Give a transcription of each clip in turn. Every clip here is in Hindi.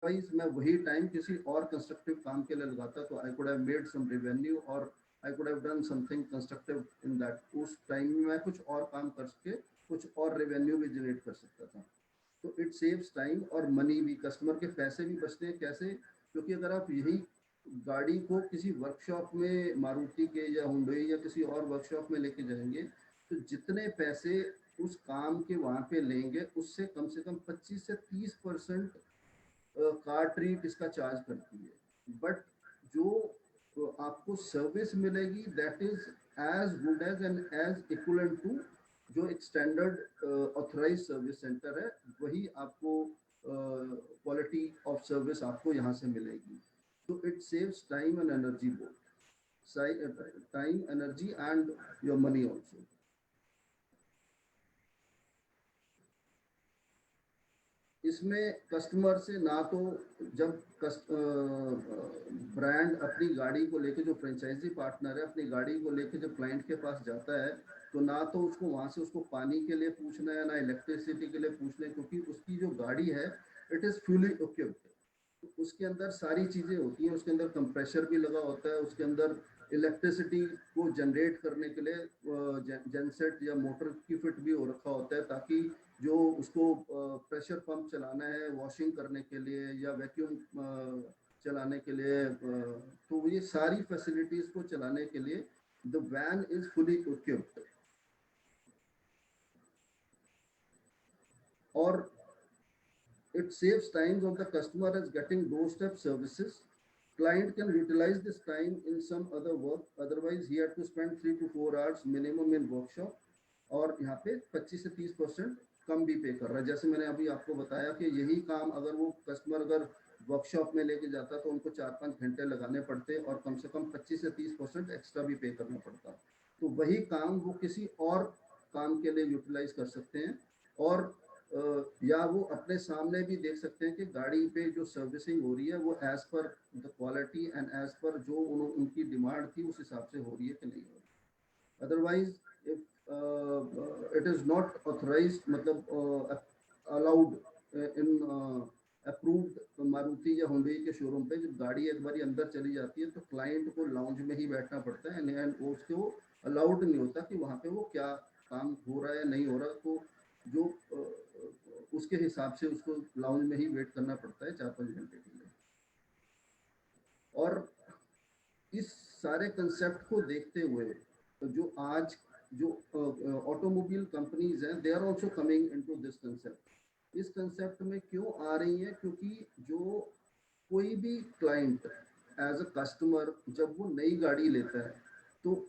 अदरवाइज मैं वही टाइम किसी और कंस्ट्रक्टिव काम के लिए लगाता, तो I could have made some revenue, और I could have done something constructive in that. उस टाइम में मैं कुछ और काम करके कुछ और रेवेन्यू भी जनरेट कर सकता था। तो इट सेव्स टाइम और मनी भी, कस्टमर के पैसे भी बचते हैं। कैसे? क्योंकि अगर आप यही गाड़ी को किसी वर्कशॉप में, मारुति के या हुंडई या किसी और वर्कशॉप में लेके जाएंगे, तो जितने पैसे उस काम के वहाँ पे लेंगे, उससे कम से कम 25 से 30% कार ट्रीट इसका चार्ज करती है। बट जो आपको सर्विस मिलेगी, that is as good as and as equivalent to जो एक स्टैंडर्ड ऑथराइज सर्विस सेंटर है, वही आपको क्वालिटी ऑफ सर्विस आपको यहाँ से मिलेगी। तो it saves time and energy both, time energy and your money also. इसमें कस्टमर से ना तो, जब ब्रांड अपनी गाड़ी को लेके, जो फ्रेंचाइजी पार्टनर है अपनी गाड़ी को लेके जब क्लाइंट के पास जाता है, तो ना तो उसको वहाँ से उसको पानी के लिए पूछना है, ना इलेक्ट्रिसिटी के लिए पूछना है, क्योंकि उसकी जो गाड़ी है इट इज़ फुली इक्विप्ड। उसके अंदर सारी चीज़ें होती हैं, उसके अंदर कंप्रेशर भी लगा होता है, उसके अंदर इलेक्ट्रिसिटी को जनरेट करने के लिए जनसेट या मोटर की फिट भी हो रखा होता है, ताकि जो उसको प्रेशर पंप चलाना है वॉशिंग करने के लिए या वैक्यूम चलाने के लिए, तो ये सारी फैसिलिटीज़ को चलाने के लिए the van is fully equipped. और it saves times of the customer as getting doorstep services. Client can utilize this time in some other work, otherwise he had to spend 3 to 4 hours minimum in workshop। और यहाँ पे 25 से 30% कम भी पे कर रहा है। जैसे मैंने अभी आपको बताया कि यही काम अगर वो कस्टमर अगर वर्कशॉप में लेके जाता तो उनको 4-5 घंटे लगाने पड़ते और कम से कम 25 से 30% एक्स्ट्रा भी पे करना पड़ता। तो वही काम वो किसी और काम के लिए यूटिलाइज कर सकते हैं। और या वो अपने सामने भी देख सकते हैं कि गाड़ी पे जो सर्विसिंग हो रही है वो as per the quality and as per जो उनकी डिमांड थी उस हिसाब से हो रही है कि नहीं हो रही है। Otherwise if it is not authorise, मतलब अलाउड इन अप्रूव्ड मारुति या हुंडई के शोरूम पे, जब गाड़ी एक बारी अंदर चली जाती है तो क्लाइंट को लाउंज में ही बैठना पड़ता है, एंड उसको अलाउड नहीं होता कि वहाँ पे वो क्या काम हो रहा है नहीं हो रहा। तो जो उसके हिसाब से उसको लाउंज में ही वेट करना पड़ता है 4-5 घंटे के लिए। और इस सारे कंसेप्ट को देखते हुए तो जो आज जो ऑटोमोबाइल कंपनीज हैं, they are also coming into this concept. इस कंसेप्ट में क्यों आ रही है? क्योंकि जो कोई भी क्लाइंट एज अ कस्टमर जब वो नई गाड़ी लेता है तो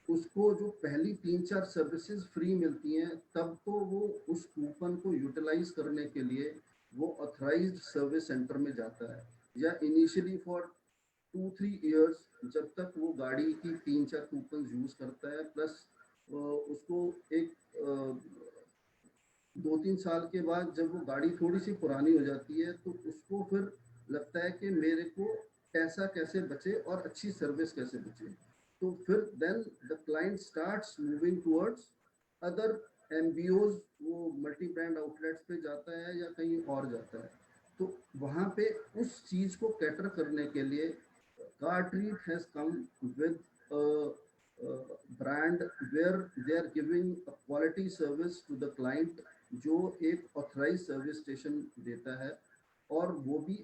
उसको जो पहली 3-4 सर्विसेज फ्री मिलती हैं, तब तो वो उस कूपन को यूटिलाइज करने के लिए वो ऑथराइज्ड सर्विस सेंटर में जाता है, या इनिशियली फॉर 2-3 इयर्स जब तक वो गाड़ी की 3-4 कूपन यूज करता है, प्लस उसको एक 2-3 साल के बाद जब वो गाड़ी थोड़ी सी पुरानी हो जाती है तो उसको फिर लगता है कि मेरे को पैसा कैसे बचे और अच्छी सर्विस कैसे बचे। तो फिर then the client starts moving towards other MBOs, वो मल्टी ब्रांड आउटलेट्स पे जाता है या कहीं और जाता है। तो वहाँ पे उस चीज़ को कैटर करने के लिए car treat has come with brand where they are giving a quality service to the client, जो एक ऑथराइज सर्विस स्टेशन देता है, और वो भी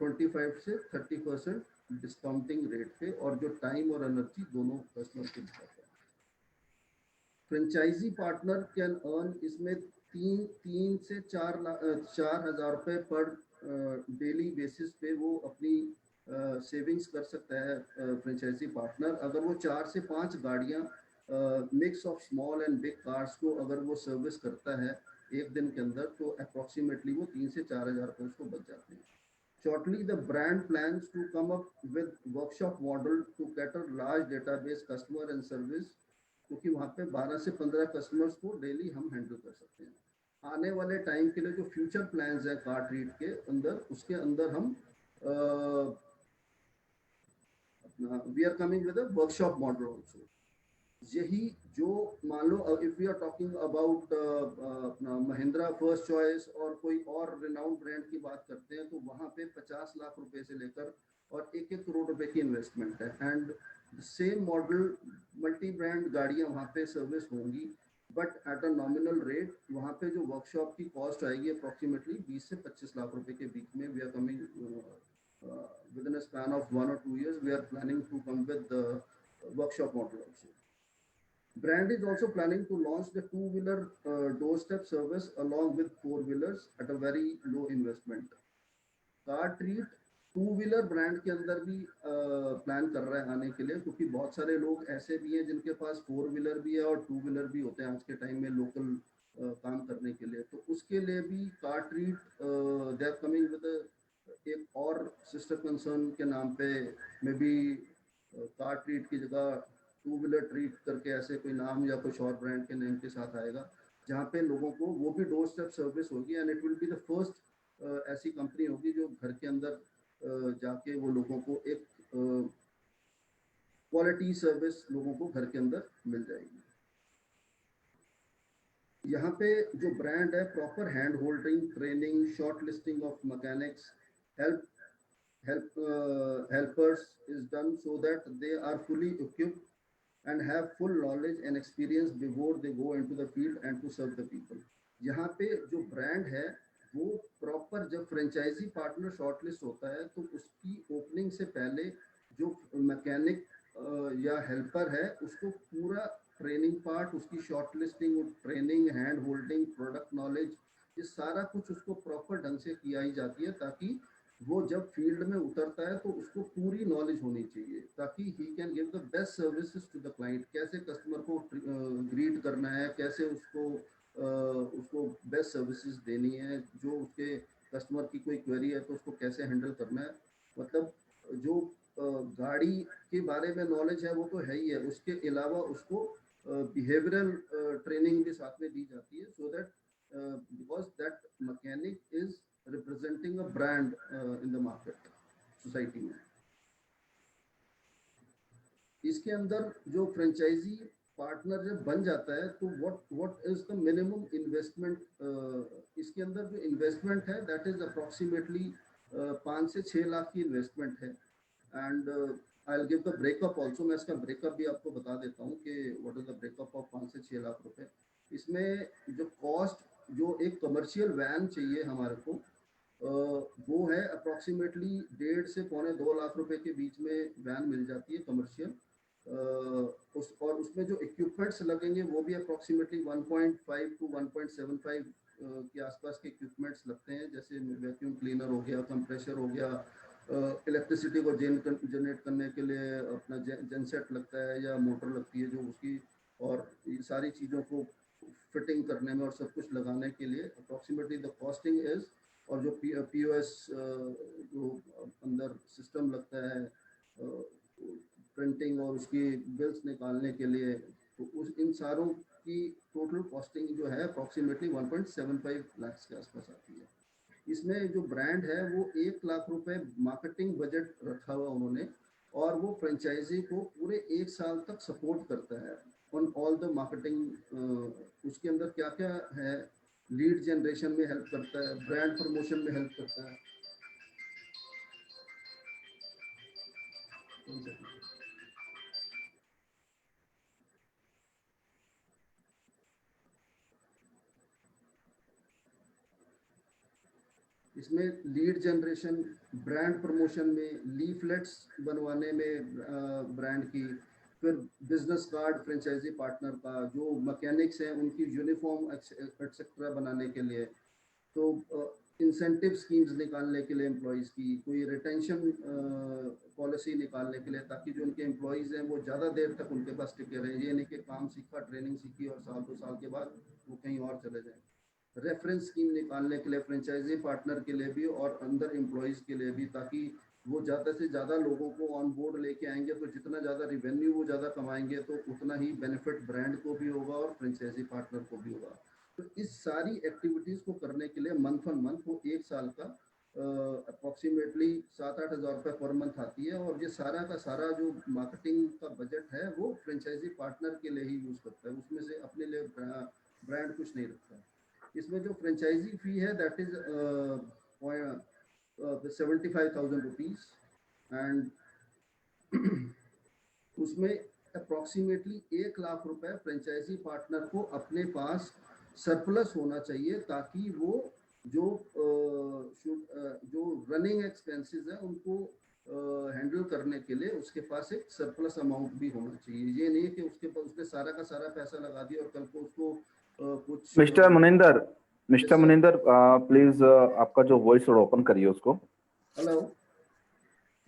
25 से 30% डिस्काउंटिंग रेट पे, और जो टाइम और एनर्जी दोनों कस्टमर को दिखाता है। फ्रेंचाइजी पार्टनर कैन अर्न इसमें 3 से 4 हज़ार रुपये पर डेली बेसिस पे वो अपनी सेविंग्स कर सकता है फ्रेंचाइजी पार्टनर, अगर वो 4 से 5 गाड़ियाँ mix of small and big cars को अगर वो सर्विस करता है एक दिन के अंदर, तो अप्रॉक्सीमेटली वो 3 से 4 हज़ार रुपये उसको बच जाते हैं। Shortly, the brand plans to come up with workshop model to cater large database customer and service, क्योंकि वहाँ पे 12 से 15 कस्टमर्स को डेली हम हैंडल कर सकते हैं। आने वाले टाइम के लिए जो फ्यूचर प्लान्स हैं कार ट्रीट के अंदर, उसके अंदर हम अपना we are coming with a workshop model also. यही जो, मान लो if we are talking about अपना महिंद्रा फर्स्ट चॉइस और कोई और रिनाउंड ब्रांड की बात करते हैं, तो वहाँ पे 50 लाख रुपए से लेकर और 1-1 करोड़ रुपए की इन्वेस्टमेंट है। And same model multi brand गाड़ियाँ वहाँ पे सर्विस होंगी, but at a nominal rate वहाँ पे जो वर्कशॉप की कॉस्ट आएगी अप्रॉक्सीमेटली 20 से 25 लाख रुपए के बीच में। We are coming within a span of 1 or 2 years, we are planning to come with workshop model also. Brand is also planning to launch the two-wheeler doorstep service along with four-wheelers at a very low investment. Car treat two wheeler brand के अंदर भी प्लान कर रहा है आने के लिए, क्योंकि बहुत सारे लोग ऐसे भी हैं जिनके पास फोर व्हीलर भी है और टू व्हीलर भी होते हैं आज के टाइम में लोकल काम करने के लिए। तो उसके लिए भी Car Treat they are coming with एक और सिस्टर कंसर्न के नाम पे, मे बी कार ट्रीट की जगह टू व्हीलर ट्रीट करके ऐसे कोई नाम या कुछ और ब्रांड के नेम के साथ आएगा, जहाँ पे लोगों को वो भी डोर स्टेप सर्विस होगी। And it will be the first ऐसी कंपनी होगी जो घर के अंदर जाके वो लोगों को एक क्वालिटी सर्विस लोगों को घर के अंदर मिल जाएगी। यहाँ पे जो ब्रांड है, proper hand holding training, short listing of mechanics, help helpers is done so that they are fully equipped and have full knowledge and experience before they go into the field and to serve the people. यहाँ पे जो ब्रांड है वो प्रॉपर, जब फ्रेंचाइजी पार्टनर शॉर्टलिस्ट होता है तो उसकी ओपनिंग से पहले जो मैकेनिक या हेल्पर है उसको पूरा ट्रेनिंग पार्ट, उसकी short listing, training, hand holding, product knowledge, ये सारा कुछ उसको प्रॉपर ढंग से किया ही जाती है, ताकि वो जब फील्ड में उतरता है तो उसको पूरी नॉलेज होनी चाहिए, ताकि he can give the best services to the client. कैसे कस्टमर को ग्रीट करना है, कैसे उसको बेस्ट सर्विसेज देनी है, जो उसके कस्टमर की कोई क्वेरी है तो उसको कैसे हैंडल करना है। मतलब जो गाड़ी के बारे में नॉलेज है वो तो है ही है, उसके अलावा उसको बिहेवियरल ट्रेनिंग भी साथ में दी जाती है, so that because that mechanic is representing a brand in the market society में। इसके अंदर जो फ्रेंचाइजी पार्टनर जब बन जाता है तो what is the minimum investment, इसके अंदर जो इन्वेस्टमेंट है दैट इज अप्रॉक्सीमेटली 5 से 6 लाख की इन्वेस्टमेंट है। And I will give the breakup also, मैं इसका ब्रेकअप भी आपको बता देता हूँ कि what is the breakup of 5 से 6 लाख रुपए। इसमें जो कॉस्ट, जो एक कमर्शियल वैन चाहिए हमारे को, वो है अप्रॉक्सीमेटली 1.5 से 2.25 लाख रुपए के बीच में वैन मिल जाती है कमर्शियल। और उसमें जो इक्विपमेंट्स लगेंगे वो भी अप्रॉक्सीमेटली 1.5 to 1.75 के आसपास के इक्विपमेंट्स लगते हैं, जैसे वैक्यूम क्लीनर हो गया, कंप्रेशर हो गया, इलेक्ट्रिसिटी को जनरेट करने के लिए अपना जेनसेट लगता है या मोटर लगती है जो उसकी, और ये सारी चीज़ों को फिटिंग करने में और सब कुछ लगाने के लिए अप्रॉक्सीमेटली द कॉस्टिंग इज। और जो POS जो अंदर सिस्टम लगता है प्रिंटिंग और उसकी बिल्स निकालने के लिए, तो उस इन सारों की टोटल कॉस्टिंग जो है अप्रॉक्सीमेटली 1.75 लाख के आसपास आती है। इसमें जो ब्रांड है वो 1 लाख रुपए मार्केटिंग बजट रखा हुआ उन्होंने, और वो फ्रेंचाइजी को पूरे 1 साल तक सपोर्ट करता है ऑन ऑल द मार्केटिंग। उसके अंदर क्या क्या है, लीड जनरेशन में हेल्प करता है, ब्रांड प्रमोशन में हेल्प करता है। इसमें लीड जनरेशन, ब्रांड प्रमोशन में, लीफलेट्स बनवाने में ब्रांड की, फिर बिजनेस कार्ड फ्रेंचाइजी पार्टनर का, जो मैकेनिक्स हैं उनकी यूनिफॉर्म एक्सेट्रा बनाने के लिए, तो इंसेंटिव स्कीम्स निकालने के लिए एम्प्लॉयज़ की, कोई रिटेंशन पॉलिसी निकालने के लिए, ताकि जो उनके एम्प्लॉयज़ हैं वो ज़्यादा देर तक उनके पास टिके रहें। ये नहीं कि काम सीखा, ट्रेनिंग सीखी और 1-2 साल के बाद वो कहीं और चले जाएं। रेफरेंस स्कीम निकालने के लिए फ्रेंचाइजी पार्टनर के लिए भी और अंदर एम्प्लॉयज़ के लिए भी, ताकि वो ज़्यादा से ज़्यादा लोगों को ऑन बोर्ड लेके आएंगे, तो जितना ज़्यादा रिवेन्यू वो ज़्यादा कमाएंगे तो उतना ही बेनिफिट ब्रांड को भी होगा और फ्रेंचाइजी पार्टनर को भी होगा। तो इस सारी एक्टिविटीज़ को करने के लिए मंथ ऑन मंथ वो 1 साल का अप्रोक्सीमेटली 7-8 हज़ार रुपये पर मंथ आती है, और ये सारा का सारा जो मार्केटिंग का बजट है वो फ्रेंचाइजी पार्टनर के लिए ही यूज़ करता है, उसमें से अपने लिए ब्रांड कुछ नहीं रखता है। इसमें जो फ्रेंचाइजी फी है दैट इज 75,000 रुपीज़, एंड उसमें अप्रोक्सीमेटली 1 लाख रुपए फ्रेंचाइजी पार्टनर को अपने पास सरप्लस होना चाहिए, ताकि वो जो जो रनिंग एक्सपेंसेस है उनको हैंडल करने के लिए उसके पास एक सरप्लस अमाउंट भी होना चाहिए। ये नहीं कि उसके पास उसने सारा का सारा पैसा लगा दिया और कल को उसको कुछ mister Munindar, yes mister sir. Munindar, please आपका जो वॉइस थोड़ा ओपन करिए उसको। Hello.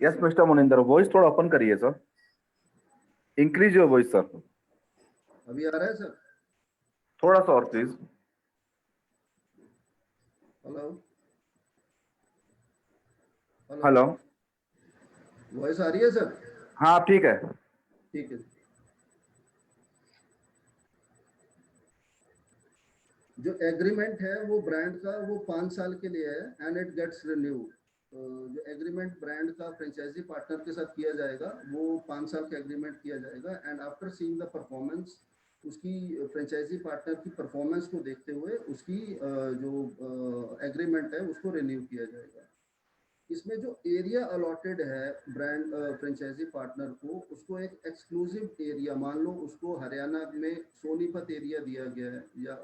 Yes mister Munindar, voice थोड़ा ओपन करिए sir, increase your voice sir, अभी आ रहा है सर? थोड़ा सा और please. Hello hello. Hello. Voice आ रही है सर? हाँ ठीक है। ठीक है। जो एग्रीमेंट है वो ब्रांड का वो 5 साल के लिए है, एंड इट गेट्स रिन्यूड। जो एग्रीमेंट ब्रांड का फ्रेंचाइजी पार्टनर के साथ किया जाएगा वो 5 साल का एग्रीमेंट किया जाएगा, and after seeing the performance, उसकी फ्रेंचाइजी पार्टनर की परफॉर्मेंस को देखते हुए उसकी जो एग्रीमेंट है उसको रिन्यू किया जाएगा। इसमें जो एरिया अलॉटेड है ब्रांड फ्रेंचाइजी पार्टनर को, उसको एक एक्सक्लूसिव एरिया, मान लो उसको हरियाणा में सोनीपत एरिया दिया गया है, या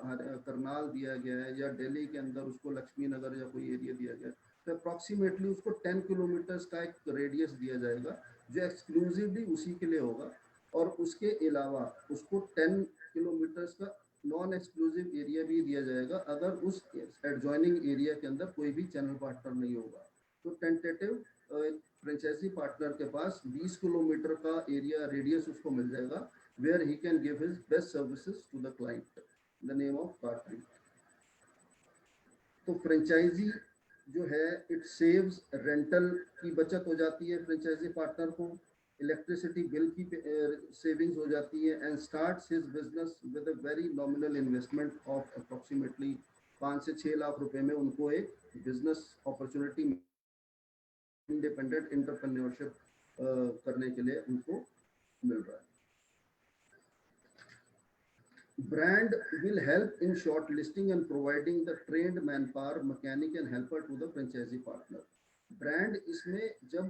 करनाल दिया गया है, या दिल्ली के अंदर उसको लक्ष्मी नगर या कोई एरिया दिया गया है, तो अप्रॉक्सीमेटली उसको 10 किलोमीटर्स का एक रेडियस दिया जाएगा जो एक्सक्लूसिवली उसी के लिए होगा। और उसके अलावा उसको 10 किलोमीटर्स का नॉन एक्सक्लूसिव एरिया भी दिया जाएगा अगर उस एडजॉइनिंग एरिया के अंदर कोई भी चैनल पार्टनर नहीं होगा। तो टेंटेटिव फ्रेंचाइजी पार्टनर के पास 20 किलोमीटर का एरिया रेडियस उसको मिल जाएगा, where he can give his best services to the client in the name of partner. तो फ्रेंचाइजी जो है इट सेव्स रेंटल की बचत हो जाती है फ्रेंचाइजी पार्टनर को, इलेक्ट्रिसिटी बिल की सेविंग्स हो जाती है, and starts his business with a very nominal investment of approximately 5 से 6 लाख रुपए में उनको एक बिजनेस अपॉर्चुनिटी, इंडिपेंडेंट इंटरप्रेन्योरशिप करने के लिए उनको मिल रहा है। Brand will help in shortlisting and providing the trained manpower, mechanic and helper to the franchisee partner. Brand इसमें जब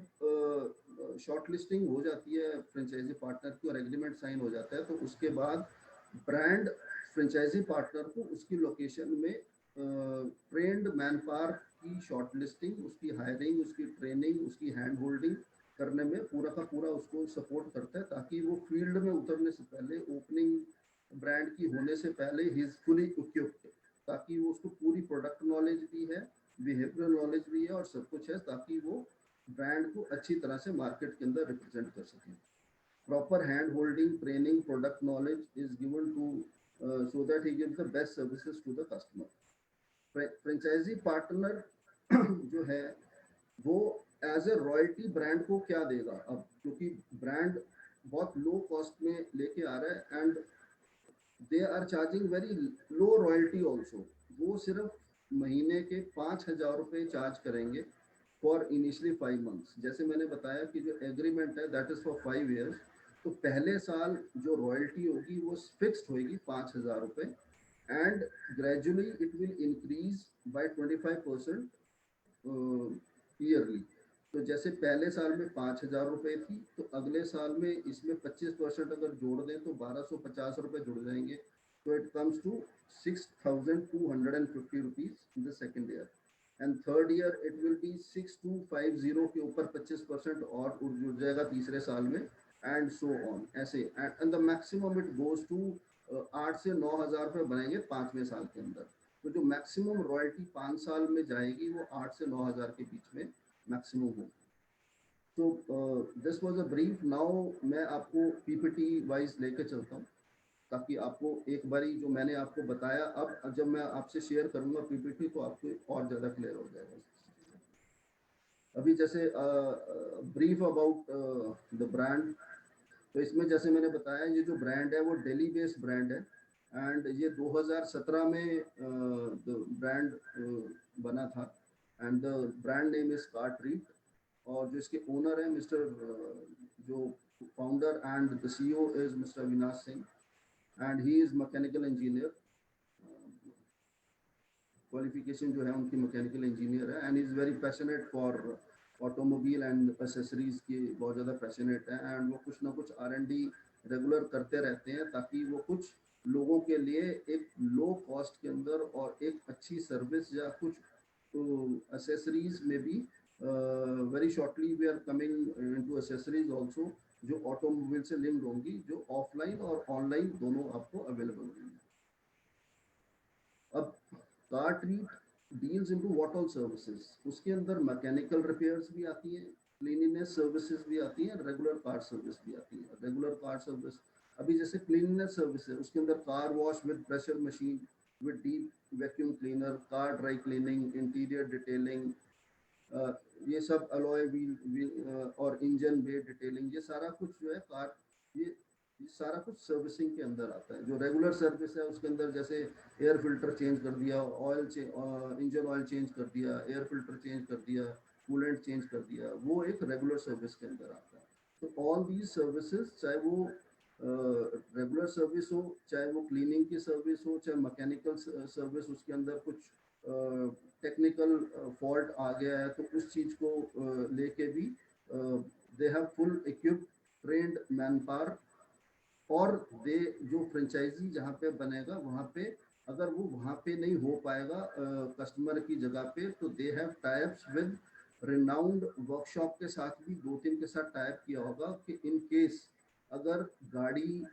शॉर्टलिस्टिंग हो जाती है फ्रेंचाइजी पार्टनर की और एग्रीमेंट साइन हो जाता है, तो उसके बाद ब्रांड फ्रेंचाइजी पार्टनर को उसकी लोकेशन में ट्रेंड मैन पावर की शॉर्टलिस्टिंग, उसकी हायरिंग, उसकी ट्रेनिंग, उसकी हैंड होल्डिंग करने में पूरा का पूरा उसको सपोर्ट करता है, ताकि वो फील्ड में उतरने से पहले, ओपनिंग ब्रांड की होने से पहले ही इज फुली इक्विप्ड, ताकि वो उसको पूरी प्रोडक्ट नॉलेज भी है, बिहेवियरल नॉलेज भी है और सब कुछ है, ताकि वो ब्रांड को अच्छी तरह से मार्केट के अंदर रिप्रेजेंट कर सके। Proper hand holding, training, product knowledge is given to so that he gives the best services to the customer. Franchise partner जो है वो एज ए रॉयल्टी ब्रांड को क्या देगा, अब क्योंकि ब्रांड बहुत लो कॉस्ट में लेके आ रहा है, and they are charging very low royalty also. वो सिर्फ महीने के 5,000 रुपये चार्ज करेंगे फॉर इनिशियली 5 मंथ्स। जैसे मैंने बताया कि जो एग्रीमेंट है दैट इज फॉर 5 ईयर्स, तो पहले साल जो रॉयल्टी होगी वो फिक्स्ड होगी 5,000 रुपये, and gradually it will increase bye 25% yearly. तो जैसे पहले साल में 5,000 रुपये थी, तो अगले साल में इसमें 25% अगर जोड़ दें तो 1,250 रुपये जुड़ जाएंगे, तो it comes to 6,250 rupees in the second year, and third year it will be 6,250 के ऊपर 25% और जुड़ जाएगा तीसरे साल में, एंड सो ऑन ऐसे, and the maximum it goes to 8 से 9 हज़ार रुपये बनेंगे 5वें साल के अंदर। तो जो मैक्सिमम रॉयल्टी 5 साल में जाएगी वो 8 से 9 हज़ार के बीच में मैक्सिमम होगी। तो this was a brief. Now मैं आपको पीपीटी वाइज लेके चलता हूँ, ताकि आपको एक बारी जो मैंने आपको बताया, अब जब मैं आपसे शेयर करूँगा पीपीटी तो आपको और ज़्यादा क्लियर हो जाएगा। अभी जैसे ब्रीफ अबाउट द ब्रांड, तो इसमें जैसे मैंने बताया ये जो ब्रांड है वो दिल्ली बेस्ड ब्रांड है, एंड ये 2017 में ब्रांड बना था, and the brand name is car treat. और जो इसके ओनर है मिस्टर जो founder and the CEO is mister Avinash Singh, and he is mechanical engineer. Qualification जो है उनकी मैकेनिकल इंजीनियर है, and is very passionate for automobile and accessories के बहुत ज़्यादा पैशनेट है, एंड वो कुछ ना कुछ R&D रेगुलर करते रहते हैं ताकि वो कुछ लोगों के लिए एक लो कॉस्ट के अंदर और एक अच्छी सर्विस या कुछ एसेसरीज में भी very shortly we are coming into accessories also जो ऑटोमोबाइल से लिंक्ड होंगी, जो ऑफलाइन और ऑनलाइन दोनों आपको अवेलेबल होंगी। अब car treat deals into what all services, उसके अंदर मैकेनिकल रिपेयर्स भी आती हैं, क्लीनिनेस सर्विसेज भी आती हैं, रेगुलर कार सर्विस भी आती है। रेगुलर कार सर्विस अभी जैसे क्लीनिनेस सर्विस है, उसके अंदर car wash with pressure machine, with deep vacuum cleaner, car dry cleaning, interior detailing, ये सब अलॉय व्हील और इंजन बे डिटेलिंग, ये सारा कुछ जो है कार, ये ये सारा कुछ सर्विसिंग के अंदर आता है। जो रेगुलर सर्विस है उसके अंदर जैसे एयर फिल्टर चेंज कर दिया, इंजन ऑयल चेंज कर दिया, एयर फिल्टर चेंज कर दिया, कूलेंट चेंज कर दिया, वो एक रेगुलर सर्विस के अंदर आता है। तो ऑल दीज सर्विसेज, चाहे वो रेगुलर सर्विस हो, चाहे वो क्लीनिंग की सर्विस हो, चाहे मैकेनिकल सर्विस, उसके अंदर कुछ टेक्निकल फॉल्ट आ गया है तो उस चीज़ को लेके भी they have full equipped trend man power. और दे जो फ्रेंचाइजी जहाँ पे बनेगा वहाँ पे, अगर वो वहाँ पे नहीं हो पाएगा कस्टमर की जगह पे, तो they have types with renowned workshop के साथ भी, दो तीन के साथ टाइप किया होगा कि इन केस अगर गाड़ी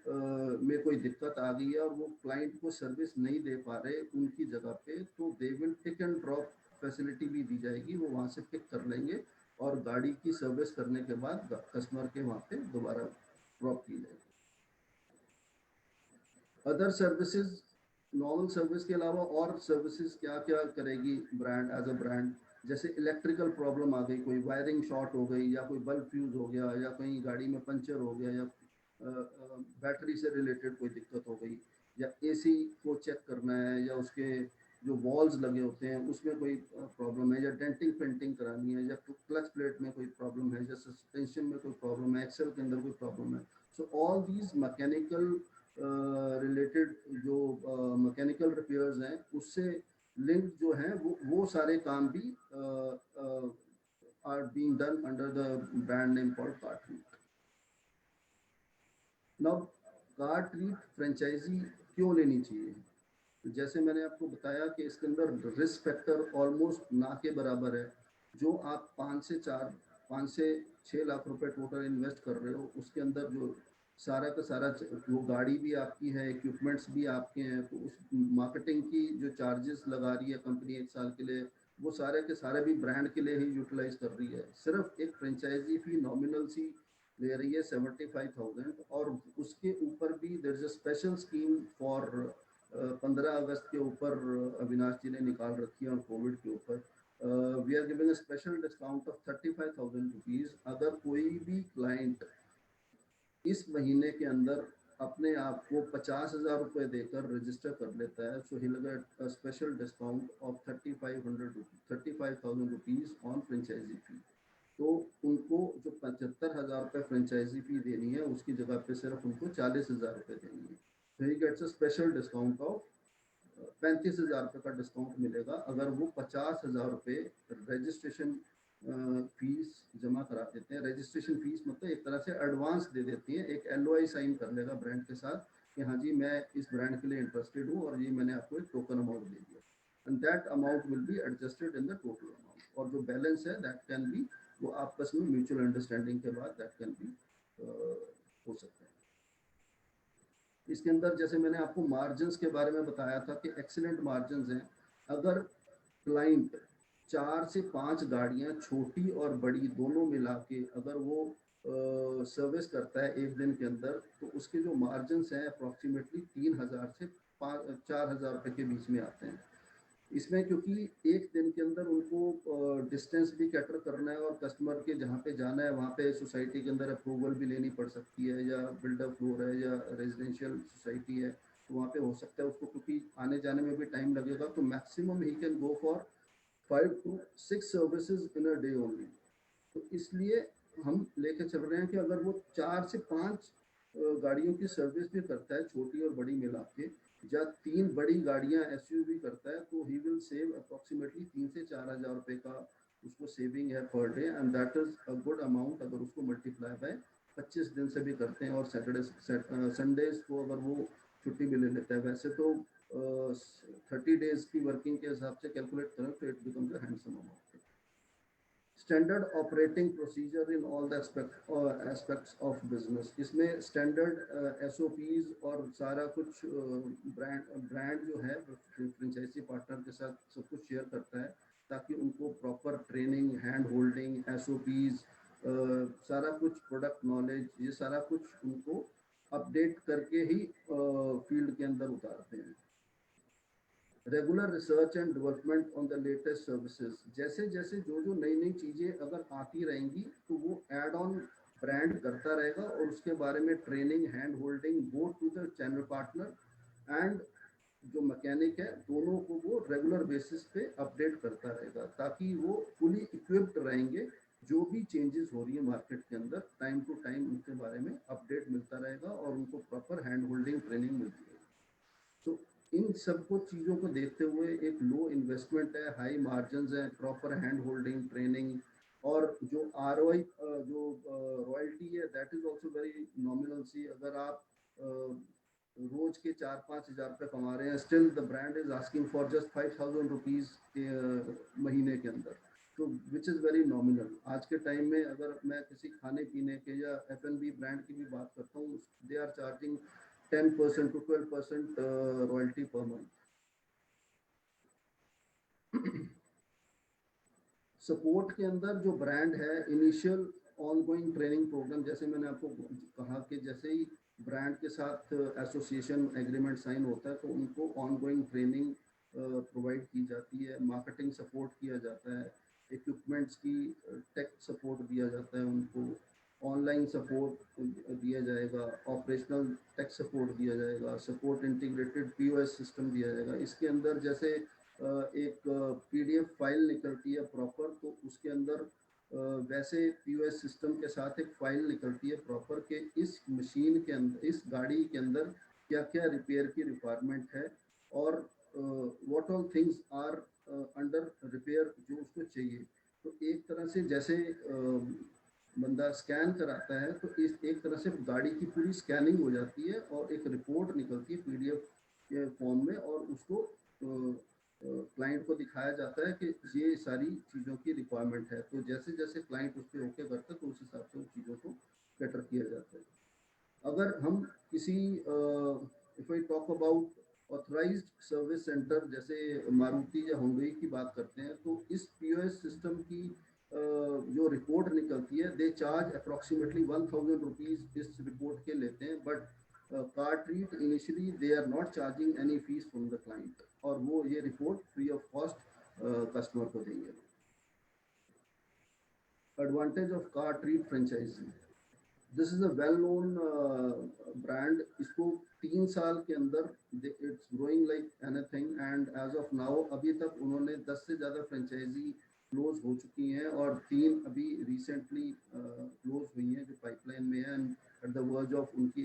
में कोई दिक्कत आ गई है और वो क्लाइंट को सर्विस नहीं दे पा रहे उनकी जगह पे, तो they will pick and drop facility भी दी जाएगी, वो वहाँ से पिक कर लेंगे और गाड़ी की सर्विस करने के बाद कस्टमर के वहाँ पे दोबारा ड्रॉप की जाएगी। अदर सर्विसेज, नॉर्मल सर्विस के अलावा और सर्विसेज क्या क्या करेगी ब्रांड एज अ ब्रांड, जैसे इलेक्ट्रिकल प्रॉब्लम आ गई, कोई वायरिंग शॉर्ट हो गई, या कोई बल्ब फ्यूज हो गया, या कहीं गाड़ी में पंचर हो गया, या बैटरी से रिलेटेड कोई दिक्कत हो गई, या एसी को चेक करना है, या उसके जो वॉल्स लगे होते हैं उसमें कोई प्रॉब्लम है, या डेंटिंग पेंटिंग करानी है, या क्लच प्लेट में कोई प्रॉब्लम है, या सस्पेंशन में कोई प्रॉब्लम है, एक्सेल के अंदर कोई प्रॉब्लम है। So all these mechanical related जो मैकेनिकल रिपेयर्स हैं उससे लिंक जो है वो सारे काम भी are being done under the brand name called Car Treat. Now Car Treat franchise क्यों लेनी चाहिए? तो जैसे मैंने आपको बताया कि इसके अंदर रिस्क फैक्टर ऑलमोस्ट ना के बराबर है। जो आप 5 से 6 लाख रुपए टोटल इन्वेस्ट कर रहे हो, उसके अंदर जो सारा का सारा वो गाड़ी भी आपकी है, इक्विपमेंट्स भी आपके हैं, तो उस मार्केटिंग की जो चार्जेस लगा रही है कंपनी 1 साल के लिए, वो सारे के सारे भी ब्रांड के लिए ही यूटिलाइज कर रही है। सिर्फ एक फ्रेंचाइजी फी नॉमिनल सी ले रही है 75,000, और उसके ऊपर भी there is a special scheme for 15 अगस्त के ऊपर अविनाश जी ने निकाल रखी है, और कोविड के ऊपर we are giving a special discount of 35,000 rupees. अगर कोई भी क्लाइंट इस महीने के अंदर अपने आप को 50,000 रुपये देकर रजिस्टर कर लेता है, so he get a special discount of 35,000 rupees on franchisee fee. तो उनको जो 75,000 रुपये फ्रेंचाइजी फी देनी है उसकी जगह पे सिर्फ उनको 40,000 रुपये देनी है। तो he gets a special discount of 35,000 रुपये का डिस्काउंट मिलेगा अगर वो 50,000 रुपये रजिस्ट्रेशन फीस जमा करा देते हैं। रजिस्ट्रेशन फीस मतलब एक तरह से एडवांस दे देती है, एक LOI साइन कर लेगा ब्रांड के साथ कि हाँ जी मैं इस ब्रांड के लिए इंटरेस्टेड हूँ और ये मैंने आपको एक टोकन अमाउंट दे दिया, and that amount will be adjusted in the total amount, और जो बैलेंस है दैट कैन बी, वो आपस में म्यूचुअल अंडरस्टैंडिंग के बाद दैट कैन बी हो सकता है। इसके अंदर जैसे मैंने आपको मार्जिन्स के बारे में बताया था कि एक्सीलेंट मार्जिन्स हैं। अगर क्लाइंट 4 से 5 गाड़ियां छोटी और बड़ी दोनों मिला के अगर वो सर्विस करता है एक दिन के अंदर, तो उसके जो मार्जिन्स हैं अप्रॉक्सीमेटली 3,000 से 4,000 रुपये के बीच में आते हैं। इसमें क्योंकि एक दिन के अंदर उनको डिस्टेंस भी कैटर करना है, और कस्टमर के जहाँ पे जाना है वहाँ पे सोसाइटी के अंदर अप्रूवल भी लेनी पड़ सकती है, या बिल्डर फ्लोर है या रेजिडेंशियल सोसाइटी है, तो वहाँ पे हो सकता है उसको क्योंकि आने जाने में भी टाइम लगेगा, तो maximum he can go for 5 to 6 services in a day only. तो इसलिए हम लेके चल रहे हैं कि अगर वो 4 से 5 गाड़ियों की सर्विस भी करता है, छोटी और बड़ी मिला के, या 3 बड़ी गाड़ियां एसयूवी करता है, तो ही विल सेव अप्रोक्सीमेटली 3 से 4 हज़ार रुपए का उसको सेविंग है per day, and that is a good amount अगर उसको मल्टीप्लाई बाय 25 दिन से भी करते हैं, और सैटरडे संडेज को अगर वो छुट्टी भी ले लेता है। वैसे तो 30 डेज की वर्किंग के हिसाब से कैलकुलेट करें तो it becomes a handsome amount. Standard operating procedure in all the aspects of business, इसमें स्टैंडर्ड एसओपीज और सारा कुछ ब्रांड जो है फ्रेंचाइजी पार्टनर के साथ सब कुछ शेयर करता है, ताकि उनको proper training, hand holding, SOPs, सारा कुछ प्रोडक्ट नॉलेज, ये सारा कुछ उनको अपडेट करके ही फील्ड के अंदर उतारते हैं। Regular research and development on the latest services, जैसे जैसे जो जो नई नई चीज़ें अगर आती रहेंगी तो वो एड ऑन ब्रांड करता रहेगा, और उसके बारे में training, hand holding both to the channel partner and जो मैकेनिक है, दोनों को वो रेगुलर बेसिस पे अपडेट करता रहेगा, ताकि वो फुली इक्विप्ड रहेंगे। जो भी चेंजेस हो रही है मार्केट के अंदर, टाइम टू टाइम उनके बारे में अपडेट मिलता रहेगा, और उनको प्रॉपर हैंड होल्डिंग ट्रेनिंग मिलती है। तो इन सब कुछ चीज़ों को देखते हुए एक लो इन्वेस्टमेंट है, हाई मार्जिन है, प्रॉपर हैंड होल्डिंग ट्रेनिंग, और जो ROI जो रॉयल्टी है that is also very nominal see. अगर आप रोज के 4-5 हज़ार रुपये कमा रहे हैं, still the brand is asking for just 5,000 rupees के महीने के अंदर, तो विच इज़ वेरी नॉमिनल। आज के टाइम में अगर मैं किसी खाने पीने के या F&B ब्रांड की भी बात करता हूँ, they are charging 10% to 12% royalty per month. Support के अंदर जो ब्रांड है, initial ongoing training programme, जैसे मैंने आपको कहा कि जैसे ही ब्रांड के साथ एसोसिएशन एग्रीमेंट साइन होता है तो उनको ऑन गोइंग ट्रेनिंग प्रोवाइड की जाती है, मार्केटिंग सपोर्ट किया जाता है, इक्विपमेंट्स की टेक सपोर्ट दिया जाता है उनको, ऑनलाइन सपोर्ट दिया जाएगा, ऑपरेशनल टेक सपोर्ट दिया जाएगा, सपोर्ट इंटीग्रेटेड POS सिस्टम दिया जाएगा। इसके अंदर जैसे एक PDF फाइल निकलती है प्रॉपर, तो उसके अंदर वैसे POS सिस्टम के साथ एक फाइल निकलती है प्रॉपर के इस मशीन के अंदर, इस गाड़ी के अंदर क्या क्या रिपेयर की रिक्वायरमेंट है, और what all things are under repair जो उसको चाहिए। तो एक तरह से जैसे बंदा स्कैन कराता है, तो इस एक तरह से गाड़ी की पूरी स्कैनिंग हो जाती है, और एक रिपोर्ट निकलती है PDF के फॉर्म में, और उसको क्लाइंट को दिखाया जाता है कि ये सारी चीज़ों की रिक्वायरमेंट है। तो जैसे जैसे क्लाइंट उस पर ओके करता है तो उस हिसाब से उन चीज़ों को बेटर किया जाता है। अगर हम किसी if I talk about authorised service centre जैसे मारुति या हुंडई की बात करते हैं, तो इस POS सिस्टम की जो रिपोर्ट निकलती है, दे चार्ज अप्रॉक्सीमेटली 1,000 रुपीज़ इस रिपोर्ट के लेते हैं, but Car Treat initially they are not charging any fee from the client, और वो ये report free of cost customer को देंगे। Advantage of Car Treat franchise, this is a well known brand. इसको 3 साल के अंदर it's growing like anything, and as of now अभी तक उन्होंने 10 से ज़्यादा फ्रेंचाइजी क्लोज हो चुकी हैं, और 3 अभी रिसेंटली क्लोज हुई हैं जो पाइपलाइन में है, and at the verge of उनकी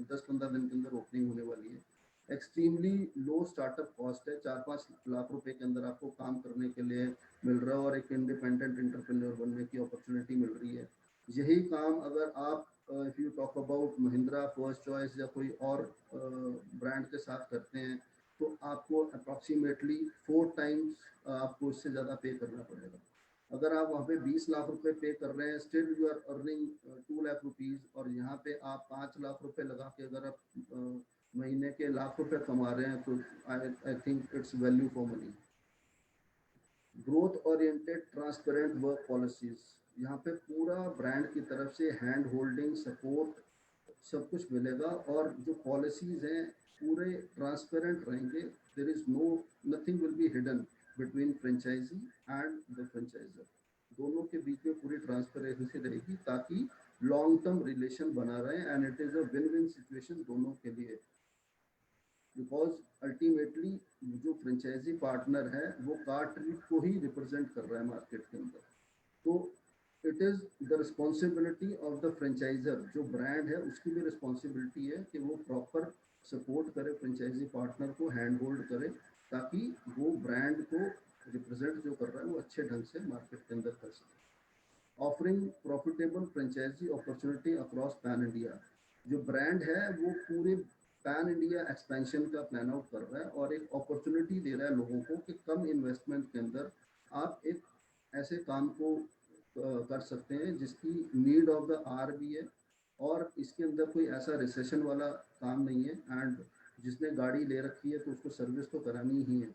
10-15 दिन के अंदर ओपनिंग होने वाली है। एक्सट्रीमली लो स्टार्टअप कॉस्ट है, 4-5 लाख रुपए के अंदर आपको काम करने के लिए मिल रहा है, और एक इंडिपेंडेंट एंटरप्रेन्योर बनने की अपॉर्चुनिटी मिल रही है। यही काम अगर आप if you talk about Mahindra, first choice या कोई और ब्रांड के साथ करते हैं, तो आपको अप्रॉक्सीमेटली 4 टाइम्स आपको इससे ज़्यादा पे करना पड़ेगा। अगर आप वहाँ पे 20 लाख रुपए पे कर रहे हैं, still you are earning 2 lakh rupees, और यहाँ पे आप 5 लाख रुपए लगा के अगर आप महीने के लाख रुपए कमा रहे हैं, तो I think it's value for money. Growth oriented transparent work policies, यहाँ पे पूरा ब्रांड की तरफ से हैंड होल्डिंग सपोर्ट सब कुछ मिलेगा, और जो पॉलिसीज हैं पूरे ट्रांसपेरेंट रहेंगे। There is no nothing will be hidden between franchise and the franchisor, दोनों के बीच में पूरी ट्रांसपेरेंसी रहेगी, ताकि लॉन्ग टर्म रिलेशन बना रहे, and it is a win win situation दोनों के लिए। बिकॉज अल्टीमेटली जो फ्रेंचाइजी पार्टनर है वो कार ट्रीट को ही रिप्रेजेंट कर रहा है मार्केट के अंदर। तो it is the responsibility of the franchisor, जो ब्रांड है उसकी भी रिस्पॉन्सिबिलिटी है कि वो प्रॉपर सपोर्ट करे फ्रेंचाइजी पार्टनर को, हैंड होल्ड करे, ताकि वो ब्रांड को रिप्रेजेंट जो कर रहा है वो अच्छे ढंग से मार्केट के अंदर कर सके। Offering profitable franchise opportunity across pan India, जो ब्रांड है वो पूरे पैन इंडिया एक्सपेंशन का प्लान आउट कर रहा है और एक अपॉर्चुनिटी दे रहा है लोगों को कि कम इन्वेस्टमेंट के अंदर आप एक ऐसे काम को कर सकते हैं जिसकी नीड ऑफ द आर भी है, और इसके अंदर कोई ऐसा रिसेशन वाला काम नहीं है, एंड जिसने गाड़ी ले रखी है तो उसको सर्विस तो करानी ही है।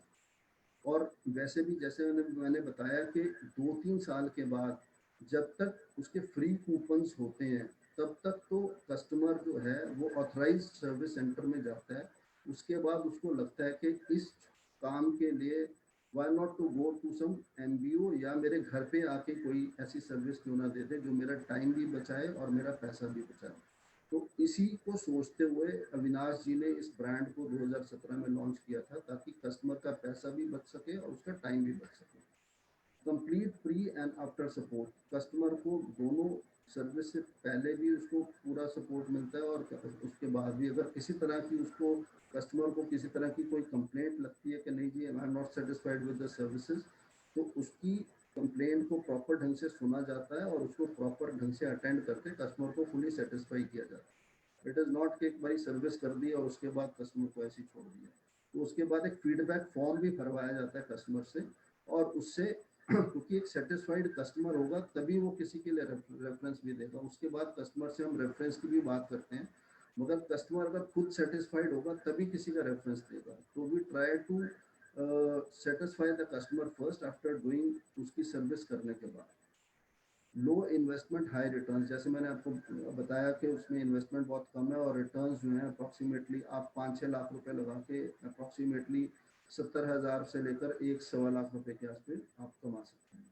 और वैसे भी जैसे मैंने बताया कि 2-3 साल के बाद जब तक उसके फ्री कूपन्स होते हैं तब तक तो कस्टमर जो है वो ऑथराइज सर्विस सेंटर में जाता है। उसके बाद उसको लगता है कि इस काम के लिए why not to go to some MBO, या मेरे घर पे आके कोई ऐसी सर्विस क्यों ना दे दे जो मेरा टाइम भी बचाए और मेरा पैसा भी बचाए। तो इसी को सोचते हुए अविनाश जी ने इस ब्रांड को 2017 में लॉन्च किया था, ताकि कस्टमर का पैसा भी बच सके और उसका टाइम भी बच सके। Complete pre and after support, customer को दोनों सर्विस से पहले भी उसको पूरा सपोर्ट मिलता है, और उसके बाद भी अगर किसी तरह की उसको कस्टमर को किसी तरह की कोई कंप्लेंट लगती है कि नहीं जी I am not satisfied with the services, तो उसकी कंप्लेंट को प्रॉपर ढंग से सुना जाता है और उसको प्रॉपर ढंग से अटेंड करके कस्टमर को फुली सेटिस्फाई किया जाता है। इट इज़ नॉट कि एक बारी सर्विस कर दी और उसके बाद कस्टमर को ऐसे ही छोड़ दिया। तो उसके बाद एक फीडबैक फॉर्म भी भरवाया जाता है कस्टमर से, और उससे क्योंकि एक सेटिस्फाइड कस्टमर होगा तभी वो किसी के लिए रेफरेंस भी देगा। उसके बाद कस्टमर से हम रेफरेंस की भी बात करते हैं, मगर कस्टमर अगर खुद सेटिस्फाइड होगा तभी किसी का रेफरेंस देगा। तो we try to satisfy the customer first after doing उसकी सर्विस करने के बाद। लो इन्वेस्टमेंट हाई रिटर्न, जैसे मैंने आपको बताया कि उसमें इन्वेस्टमेंट बहुत कम है और रिटर्न्स जो हैं अप्रॉक्सीमेटली आप 5-6 लाख रुपए लगा के अप्रॉक्सीमेटली 70,000 से लेकर 1-1.25 लाख रुपए के आसपास आप कमा सकते हैं।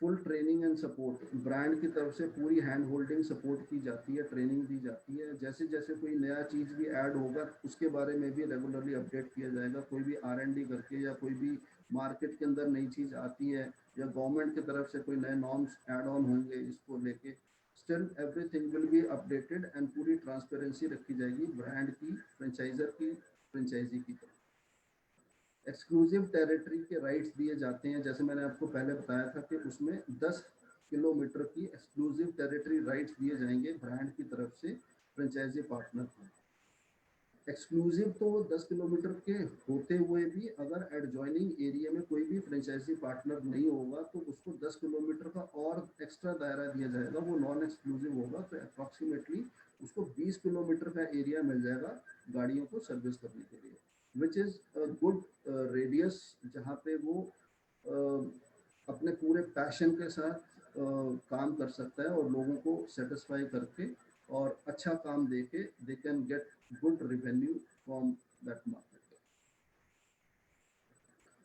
Full training and support, brand की तरफ से पूरी हैंड होल्डिंग सपोर्ट की जाती है, ट्रेनिंग दी जाती है। जैसे जैसे कोई नया चीज़ भी ऐड होगा उसके बारे में भी रेगुलरली अपडेट किया जाएगा। कोई भी R&D करके या कोई भी मार्केट के अंदर नई चीज़ आती है या गवर्नमेंट की तरफ से कोई नए नॉर्म्स ऐड ऑन होंगे इसको लेके, still everything will be updated and पूरी ट्रांसपेरेंसी रखी जाएगी ब्रांड की, फ्रेंचाइजर की, फ्रेंचाइजी की तरफ। एक्सक्लूसिव टेरिटरी के राइट्स दिए जाते हैं, जैसे मैंने आपको पहले बताया था कि उसमें 10 किलोमीटर की एक्सक्लूसिव टेरिटरी राइट्स दिए जाएंगे ब्रांड की तरफ से फ्रेंचाइजी पार्टनर को। एक्सक्लूसिव तो 10 किलोमीटर के होते हुए भी अगर एडजॉइनिंग एरिया में कोई भी फ्रेंचाइजी पार्टनर नहीं होगा तो उसको 10 किलोमीटर का और एक्स्ट्रा दायरा दिया जाएगा, वो नॉन एक्सक्लूसिव होगा। तो अप्रॉक्सीमेटली उसको 20 किलोमीटर का एरिया मिल जाएगा गाड़ियों को सर्विस करने के लिए, विच इज़ गुड रेडियस, जहाँ पे वो अपने पूरे पैशन के साथ काम कर सकता है और लोगों को सेटिस्फाई करके और अच्छा काम दे के they can get good revenue from that market.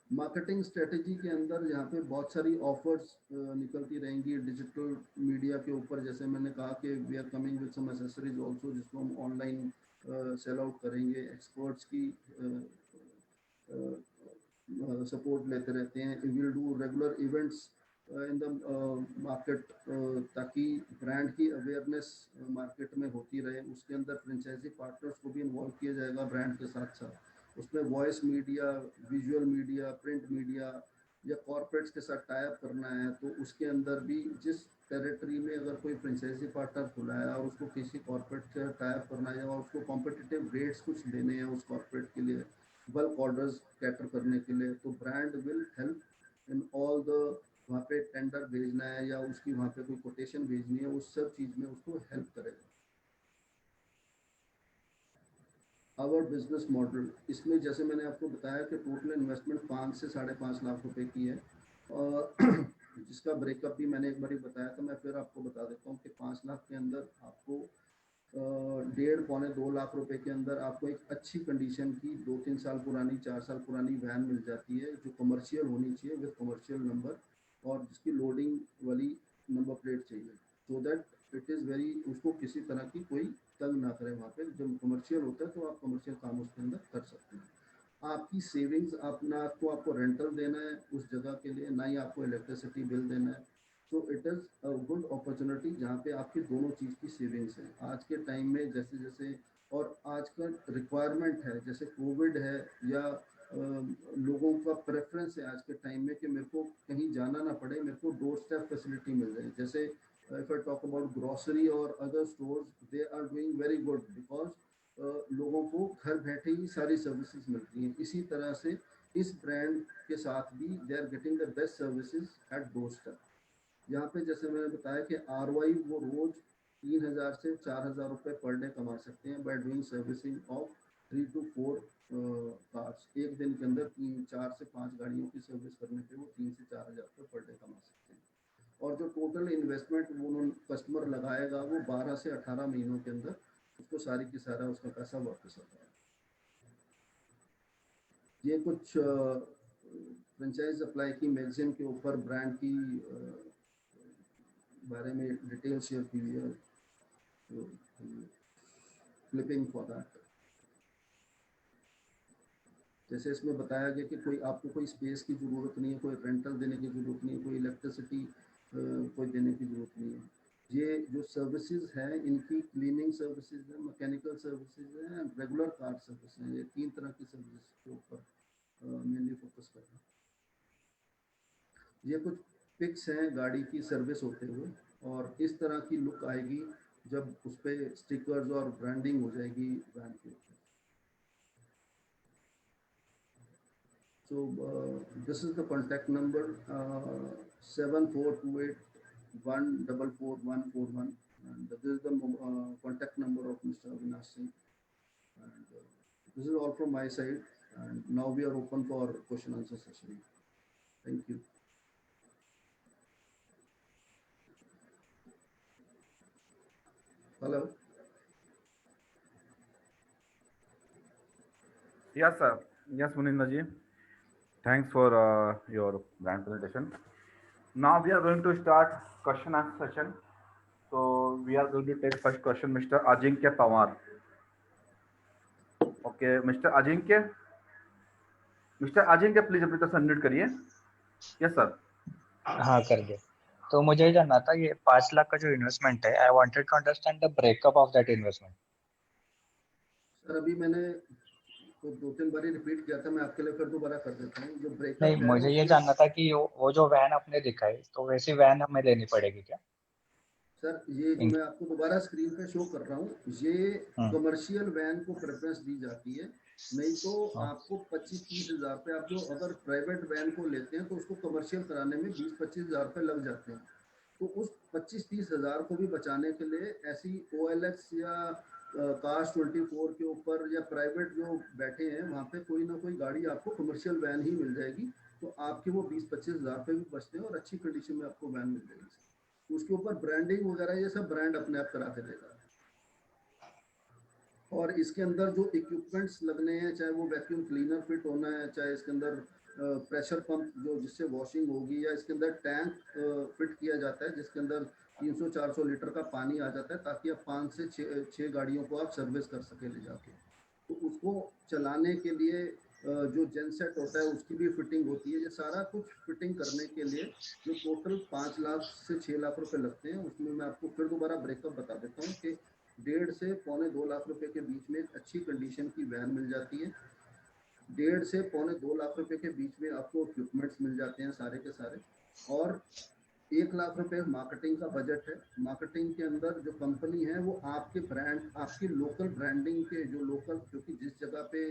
Marketing strategy के अंदर यहाँ पे बहुत सारी ऑफर्स निकलती रहेंगी डिजिटल मीडिया के ऊपर। जैसे मैंने कहा कि we are coming with some accessories also जिसको हम ऑनलाइन सेल आउट करेंगे। एक्सपर्ट्स की सपोर्ट लेते रहते हैं। We will do regular events in the market, ताकि ब्रांड की अवेयरनेस मार्केट में होती रहे। उसके अंदर फ्रेंचाइजी पार्टनर्स को भी इन्वॉल्व किया जाएगा ब्रांड के साथ साथ। उसमें voice media, visual media, print media या कॉर्पोरेट्स के साथ टाई अप करना है तो उसके अंदर भी जिस टेरिटरी में अगर कोई फ्रेंचाइजी पार्टनर खुला है और उसको किसी कॉर्पोरेट से टाई अप करना है और उसको कॉम्पिटिटिव रेट्स कुछ देने हैं उस कॉर्पोरेट के लिए, बल्क ऑर्डर्स कैटर करने के लिए, तो brand will help in all the, वहाँ पे टेंडर भेजना है या उसकी वहाँ पे कोई कोटेशन भेजनी है, उस सब चीज़ में उसको हेल्प करेगा। आवर बिजनेस मॉडल, इसमें जैसे मैंने आपको बताया कि टोटल इन्वेस्टमेंट 5 से 5.5 लाख रुपए की है, और जिसका ब्रेकअप भी मैंने एक बार बताया था। मैं फिर आपको बता देता हूँ कि 5 लाख के अंदर आपको 1.5-2 लाख रुपए के अंदर आपको एक अच्छी कंडीशन की 2-3 साल पुरानी, 4 साल पुरानी वैन मिल जाती है जो कमर्शियल होनी चाहिए विद कमर्शियल नंबर, और जिसकी लोडिंग वाली नंबर प्लेट चाहिए, so that it is very, उसको किसी तरह की कोई तंग ना करे वहाँ पे। जब कमर्शियल कमर्शियल होता है तो आप कमर्शियल काम उसके अंदर कर सकते हैं। आपकी सेविंग्स अपना आपको रेंटल देना है उस जगह के लिए, ना ही आपको इलेक्ट्रिसिटी बिल देना है। तो it is a good opportunity जहाँ पे आपकी दोनों चीज़ की सेविंग्स है आज के टाइम में। जैसे जैसे और आज का रिक्वायरमेंट है, जैसे कोविड है या लोगों का प्रेफरेंस है आज के टाइम में कि मेरे को कहीं जाना ना पड़े, मेरे को डोर स्टेप फैसिलिटी मिल जाए। जैसे if I talk about grocery और other stores, they are doing very good because लोगों को घर बैठे ही सारी सर्विसेज मिलती हैं। इसी तरह से इस ब्रांड के साथ भी they are getting the best services at doorstep. यहाँ पे जैसे मैंने बताया कि ROI वो रोज 3,000 से 4,000 रुपये पर डे कमा सकते हैं by doing servicing of 3 to 4 cars. एक दिन के अंदर 4 से 5 गाड़ियों की सर्विस करने पे वो 3 से 4,000 रुपये पर डे कमा सकते हैं। और जो टोटल इन्वेस्टमेंट वो कस्टमर लगाएगा वो 12 से 18 महीनों के अंदर उसको सारी की सारा उसका पैसा वापस आता है। ये कुछ फ्रेंचाइज अप्लाई की मैगजीन के ऊपर ब्रांड की बारे में डिटेल शेयर की हुई है, क्लिपिंग फॉर दैट। जैसे इसमें बताया गया कि कोई आपको कोई स्पेस की ज़रूरत नहीं है, कोई रेंटल देने की ज़रूरत नहीं है, कोई इलेक्ट्रिसिटी कोई देने की ज़रूरत नहीं है। ये जो सर्विसेज हैं इनकी क्लीनिंग सर्विसेज है, मैकेनिकल सर्विसेज हैं, रेगुलर कार सर्विस हैं। ये 3 तरह की सर्विस के ऊपर मेनली फोकस कर रहे हैं। ये कुछ पिक्स हैं गाड़ी की सर्विस होते हुए, और इस तरह की लुक आएगी जब उस पर स्टिकर्स और ब्रांडिंग हो जाएगी वैन के ऊपर। So this is the contact number 7428144141, and this is the contact number of Mr. Avinash Singh. And this is all from my side. And now we are open for question answer session. Thank you. Hello. Yes, sir. Yes, Muninder ji. Thanks for your brand presentation. Now we are going to start question answer session. So we are going to take first question, Mr. Ajinkya Pawar. Okay, Mr. Ajinkya. Mr. Ajinkya, please अपनी तरफ से unmute करिए. Yes, sir. हाँ कर दे। तो मुझे ये जानना था, ये 5 लाख का जो इन्वेस्टमेंट है, I wanted to understand the breakup of that investment. Sir अभी मैंने तो 2-3 बार रिपीट किया था, मैं आपके लिए फिर दोबारा कर देता हूँ। जो ब्रेकअप नहीं, है मुझे ये जानना था कि वो जो वैन आपने दिखाई, तो वैसी वैन हमें लेनी पड़ेगी क्या? सर ये जो मैं आपको दोबारा स्क्रीन पे शो कर रहा हूँ, ये कमर्शियल वैन को प्रेफरेंस दी जाती है। नहीं तो आपको 25-30 हज़ार रुपये, आप जो अगर प्राइवेट वैन को लेते हैं तो उसको कमर्शियल कराने में 20-25 हज़ार रुपये लग जाते हैं। तो उस 25-30 हज़ार को भी बचाने के लिए ऐसी OLX या कास्ट 24 के ऊपर या प्राइवेट जो बैठे हैं वहाँ पे कोई ना कोई गाड़ी आपको कमर्शियल वैन ही मिल जाएगी। तो आपके वो 20-25 हज़ार रुपये भी बचते हैं और अच्छी कंडीशन में आपको वैन मिल जाएगी। उसके ऊपर ब्रांडिंग वगैरह ये सब ब्रांड अपने आप करा के देगा। और इसके अंदर जो इक्विपमेंट्स लगने हैं, चाहे वो वैक्यूम क्लीनर फिट होना है, चाहे इसके अंदर प्रेशर पंप जो जिससे वॉशिंग होगी, या इसके अंदर टैंक फिट किया जाता है जिसके अंदर 300-400 लीटर का पानी आ जाता है, ताकि आप 5 से 6 गाड़ियों को आप सर्विस कर सके ले जाके। तो उसको चलाने के लिए जो जेनसेट होता है उसकी भी फिटिंग होती है। ये सारा कुछ फिटिंग करने के लिए जो टोटल 5 लाख से 6 लाख रुपए लगते हैं, उसमें मैं आपको फिर दोबारा ब्रेकअप बता देता हूँ कि 1.5 से पौने 2 लाख रुपए के बीच में एक अच्छी कंडीशन की वैन मिल जाती है। 1.5 से पौने 2 लाख रुपए के बीच में आपको इक्विपमेंट्स मिल जाते हैं सारे के सारे, और 1 लाख रुपए मार्केटिंग का बजट है। मार्केटिंग के अंदर जो कंपनी है वो आपके ब्रांड, आपकी लोकल ब्रांडिंग के जो लोकल, क्योंकि जिस जगह पे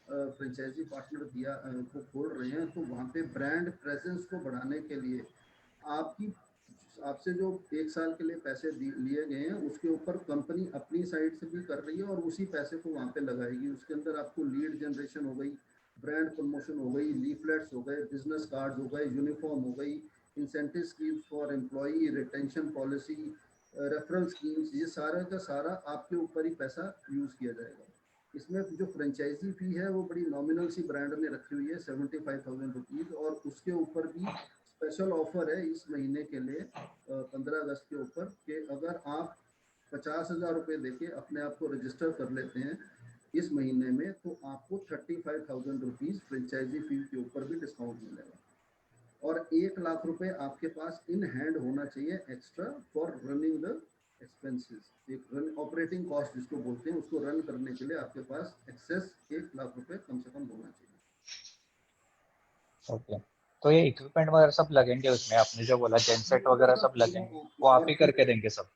फ्रेंचाइजी पार्टनर दिया को खोल रहे हैं, तो वहाँ पे ब्रांड प्रेजेंस को बढ़ाने के लिए आपसे जो 1 साल के लिए पैसे लिए गए हैं उसके ऊपर कंपनी अपनी साइड से भी कर रही है और उसी पैसे को वहाँ पे लगाएगी। उसके अंदर आपको लीड जनरेशन हो गई, ब्रांड प्रमोशन हो गई, लीफलेट्स हो गए, बिजनेस कार्ड हो गए, यूनिफॉर्म हो गई, incentive schemes for employee, retention policy, referral schemes, ये सारा का सारा आपके ऊपर ही पैसा यूज़ किया जाएगा। इसमें जो फ्रेंचाइजी फी है वो बड़ी नॉमिनल सी ब्रांड ने रखी हुई है, 75,000 रुपीज़, और उसके ऊपर भी स्पेशल ऑफर है इस महीने के लिए 15 अगस्त के ऊपर, कि अगर आप 50,000 रुपये देके अपने आप को रजिस्टर कर लेते हैं इस महीने में, तो आपको 35,000 रुपीज फ्रेंचाइजी फी के ऊपर भी डिस्काउंट मिलेगा। और 1 लाख रुपए आपके पास इन हैंड होना चाहिए extra for running the expenses. एक रन ऑपरेटिंग कॉस्ट जिसको बोलते हैं, उसको रन करने के लिए आपके पास एक्सेस 1 लाख रुपए कम से कम होना चाहिए। ओके, तो ये इक्विपमेंट वगैरह सब लगेंगे उसमें, आपने जो बोला जेनसेट वगैरह पूरा सब पूरा लगेंगे, वो आप और ही करके देंगे सब?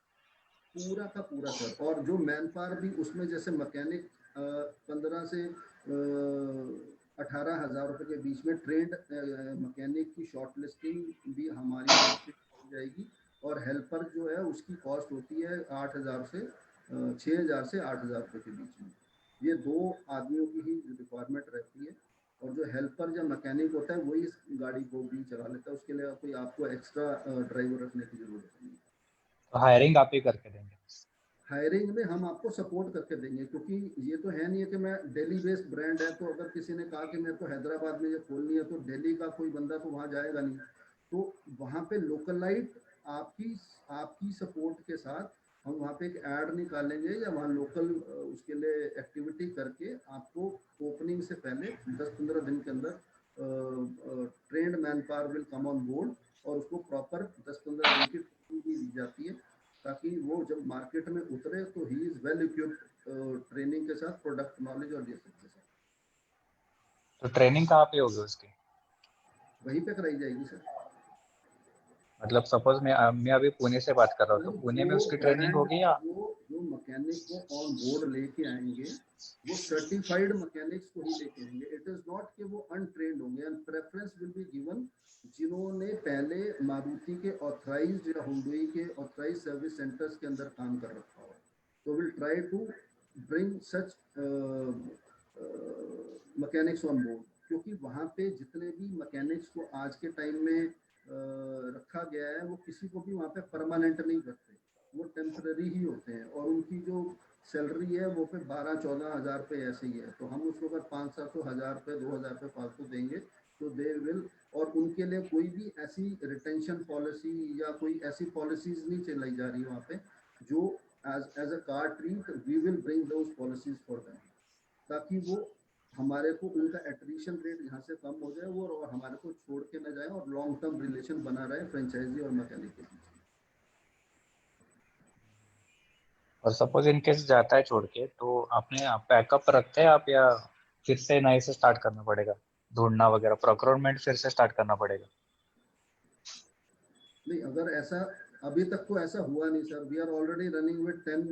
पूरा का पूरा सर। और जो मैन पावर भी उसमें, जैसे मैकेनिक 15 से 18,000 रुपए के बीच में ट्रेंड मैकेनिक की शॉर्ट लिस्टिंग भी हमारी तरफ से की जाएगी। और हेल्पर जो है उसकी कॉस्ट होती है 8,000 से 6,000 से 8,000 रुपए के बीच में। ये 2 आदमियों की ही रिक्वायरमेंट रहती है। और जो हेल्पर या मैकेनिक होता है वही इस गाड़ी को भी चला लेता है, उसके लिए कोई आपको एक्स्ट्रा ड्राइवर रखने की जरूरत नहीं है। तो हायरिंग आप ही करके देंगे? हायरिंग में हम आपको सपोर्ट करके देंगे, क्योंकि ये तो है नहीं है कि मैं दिल्ली बेस्ड ब्रांड है, तो अगर किसी ने कहा कि मेरे को हैदराबाद में ये खोलनी है, तो दिल्ली का कोई बंदा तो वहाँ जाएगा नहीं। तो वहाँ पे लोकलाइट आपकी आपकी सपोर्ट के साथ हम वहाँ पे एक ऐड निकालेंगे, या वहाँ लोकल उसके लिए एक्टिविटी करके आपको ओपनिंग से पहले 10-15 दिन के अंदर trend man power will come on board, और उसको प्रॉपर 10-15 दिन की ट्रेनिंग भी दी जाती है, ताकि वो जब मार्केट में उतरे तो he is well equipped training के साथ, प्रोडक्ट नॉलेज और ये सब के साथ। तो ट्रेनिंग कहाँ पे होगी उसकी? वहीं पे कराई जाएगी सर। मतलब सपोज मैं अभी पुणे से बात कर रहा हूँ, तो नहीं, पुणे में जो उसकी ट्रेनिंग ब्रांड, होगी या? जो मैकेनिक को ऑन बोर्ड लेके आएंगे वो सर्टिफाइड मैकेनिक्स को ही लेके आएंगे। इट इज नॉट कि वो अनट्रेंड होंगे, and preference will be given जिन्होंने पहले मारुति के ऑथराइज्ड या हुंडई के ऑथराइज्ड सर्विस सेंटर्स के अंदर काम कर रखा हो। तो will try to bring such mechanics on board, क्योंकि वहाँ पे जितने भी मैकेनिक्स को आज के टाइम में रखा गया है, वो किसी को भी वहाँ पे परमानेंट नहीं रखते, वो टेम्पररी ही होते हैं। और उनकी जो सैलरी है वो पे 12-14 हज़ार रुपये ऐसे ही है। तो हम उसको अगर 500-700 हज़ार रुपये 2,000 रुपये फालतू देंगे तो दे विल, और उनके लिए कोई भी ऐसी रिटेंशन पॉलिसी या कोई ऐसी पॉलिसीज नहीं चलाई जा रही वहाँ पे, जो as a Car Treat we will bring those policies for them, ताकि वो हमारे को उनका एट्रीशन रेट यहाँ से कम हो जाए, वो और हमारे को छोड़ के न जाए, और लॉन्ग टर्म रिलेशन बना रहे फ्रेंचाइजी और मैकेनिक के बीच। और सपोज इन केस जाता है छोड़ के, तो आपने बैकअप रखते हैं आप, या फिर से नए से स्टार्ट करना पड़ेगा ढूंढना वगैरह, प्रोक्योरमेंट फिर से स्टार्ट करना पड़ेगा? नहीं, अगर ऐसा, अभी तक तो ऐसा हुआ नहीं sir. We are already running with 10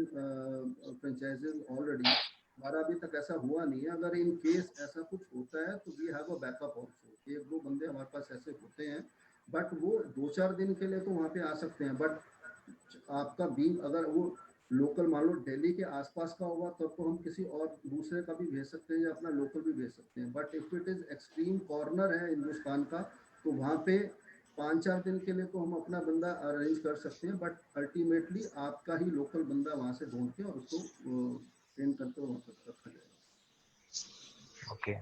franchises already. हमारा अभी तक ऐसा हुआ नहीं है। अगर इन केस ऐसा कुछ होता है तो we have a backup also. 1-2 बंदे हमारे पास ऐसे होते हैं, बट वो 2-4 दिन के लिए तो वहाँ पे आ सकते हैं। बट आपका बीम अगर वो लोकल मान लो दिल्ली के आसपास का होगा, तब तो हम किसी और दूसरे का भी भेज सकते हैं या अपना लोकल भी भेज सकते हैं। But if it is extreme corner है हिंदुस्तान का, तो वहाँ पे 5-4 दिन के लिए तो हम अपना बंदा अरेंज कर सकते हैं, बट अल्टीमेटली आपका ही लोकल बंदा वहाँ से ढूंढ के और उसको ट्रेन करके वहाँ तक रखा जाएगा। ओके।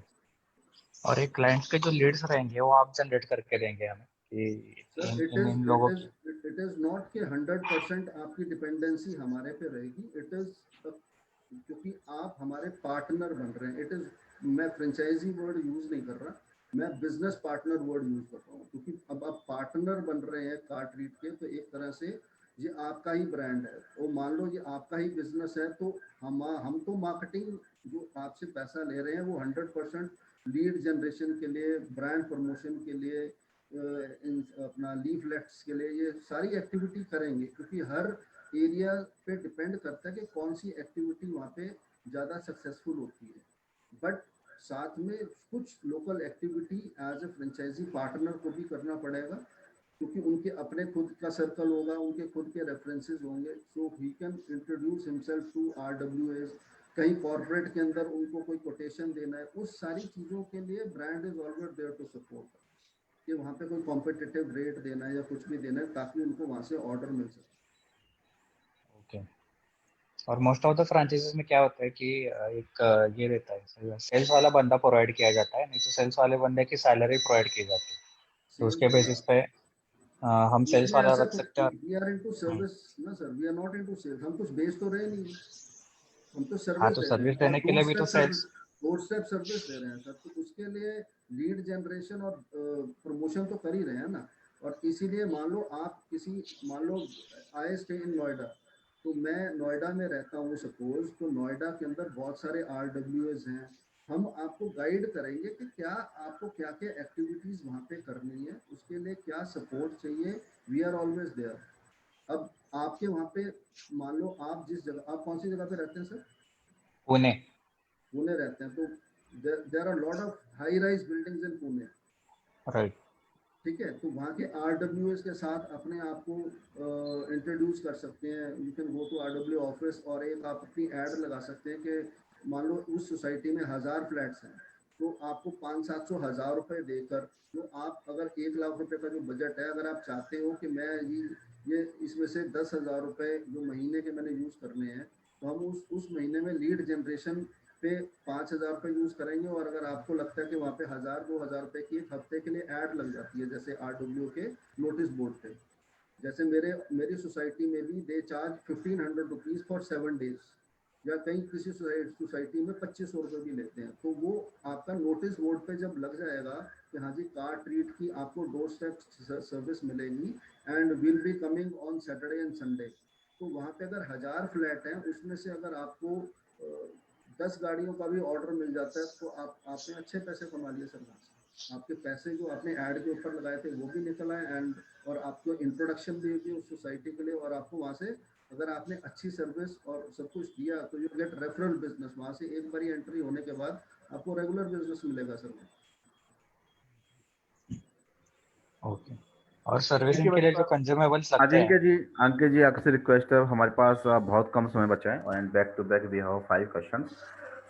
और एक क्लाइंट्स के जो लीड्स रहेंगे वो आप जनरेट करके देंगे हमें, कि sir in it in is in it लोगों इज की? इट इज नॉट कि 100% आपकी डिपेंडेंसी हमारे पे रहेगी। इट इज, क्योंकि आप हमारे पार्टनर बन रहे हैं। इट इज, मैं फ्रेंचाइजी वर्ड यूज नहीं कर रहा, मैं बिजनेस पार्टनर वर्ड यूज कर रहा हूँ, क्योंकि अब आप पार्टनर बन रहे हैं कार ट्रीट के, तो एक तरह से ये आपका ही ब्रांड है। और मान लो ये आपका ही बिजनेस है, तो हम तो मार्केटिंग जो आपसे पैसा ले रहे हैं वो 100% लीड जनरेशन के लिए, ब्रांड प्रमोशन के लिए, अपना लीफलेट्स के लिए, ये सारी एक्टिविटी करेंगे, क्योंकि हर एरिया पे डिपेंड करता है कि कौन सी एक्टिविटी वहाँ पे ज़्यादा सक्सेसफुल होती है। बट साथ में कुछ local activity as a franchise partner को भी करना पड़ेगा, क्योंकि उनके अपने खुद का सर्कल होगा, उनके खुद के रेफरेंसेस होंगे। So he can introduce himself to RWAs, कहीं कॉर्पोरेट के अंदर उनको कोई कोटेशन देना है, उस सारी चीज़ों के लिए brand is always there to support, कि वहाँ पे कोई कॉम्पिटिटिव रेट देना है या कुछ भी देना है, ताकि उनको वहाँ से ऑर्डर मिल सके। ओके। और मोस्ट ऑफ द फ्रांचाइजीज में क्या होता है कि एक ये रहता है, सेल्स वाला बंदा प्रोवाइड किया जाता है, नहीं तो सेल्स वाले बंदे की सैलरी प्रोवाइड की जाती है। तो सेल्स उसके वाला, बेसिस पे हम सेल्स इसमें वाला ऐसा रख कुछ सकते हैं। वी आर इनटू सर्विस ना sir, we are not into sales. हम कुछ बेच तो रहे नहीं। हम तो हाँ, सर्विस तो दे रहे सर्विस हैं और देने के लिए भी तो सेल्स। डोर स्टेप सर्विस दे रहे हैं सर, तो उसके लिए लीड जनरेशन और प्रमोशन तो कर ही रहे हैं ना। और इसीलिए मान लो आई स्टे इन नोएडा, तो मैं नोएडा में रहता हूँ सपोज, तो नोएडा के अंदर बहुत सारे RWAs हैं। हम आपको गाइड करेंगे कि क्या आपको क्या क्या एक्टिविटीज वहाँ पे करनी है, उसके लिए क्या सपोर्ट चाहिए। We are always there. अब आपके वहाँ पे मान लो आप जिस जगह, आप कौन सी जगह पे रहते हैं सर? पुणे। पुणे रहते हैं, तो there are lot of high rise buildings in Pune. Right. ठीक है, तो वहाँ के RWAs के साथ अपने आप को इंट्रोड्यूस कर सकते हैं। You can go to RWA office और एक आप अपनी ऐड लगा सकते हैं कि मान लो उस सोसाइटी में 1000 फ्लैट्स हैं, तो आपको 500-700 हज़ार रुपए देकर, जो आप अगर 1 लाख रुपए का जो बजट है, अगर आप चाहते हो कि मैं ये इसमें से 10,000 रुपए जो महीने के मैंने यूज़ करने हैं, तो हम उस महीने में लीड जनरेशन पे 5,000 रुपये यूज़ करेंगे। और अगर आपको लगता है कि वहाँ पे 1,000-2,000 रुपये की एक हफ्ते के लिए ऐड लग जाती है, जैसे RWA के नोटिस बोर्ड पे, जैसे मेरी सोसाइटी में भी they charge 1,500 rupees for 7 days, या कहीं किसी सोसाइटी में 2,500 रुपये भी लेते हैं। तो वो आपका नोटिस बोर्ड पे जब लग जाएगा कि हाँ जी कार ट्रीट की आपको डोर स्टेप सर्विस मिलेगी and will be coming on Saturday and Sunday, तो वहाँ पे अगर 1,000 फ्लैट हैं, उसमें से अगर आपको 10 गाड़ियों का भी ऑर्डर मिल जाता है, तो आपने अच्छे पैसे कमा लिए सर वहाँ से। आपके पैसे जो आपने ऐड के ऊपर लगाए थे वो भी निकल आए, एंड और आपको इंट्रोडक्शन भी होगी उस सोसाइटी के लिए, और आपको वहाँ से अगर आपने अच्छी सर्विस और सब कुछ दिया तो यू गेट रेफरल बिजनेस। वहाँ से एक बारी एंट्री होने के बाद आपको रेगुलर बिजनेस मिलेगा सर वहाँ। ओके। और थैंक सर्विसिंग यू के वेरी लिए जो मच कंज्यूमेबल्स लगते हैं। अंकित जी आपसे रिक्वेस्ट है, हमारे पास बहुत कम समय बचा है and back to back we have 5 questions.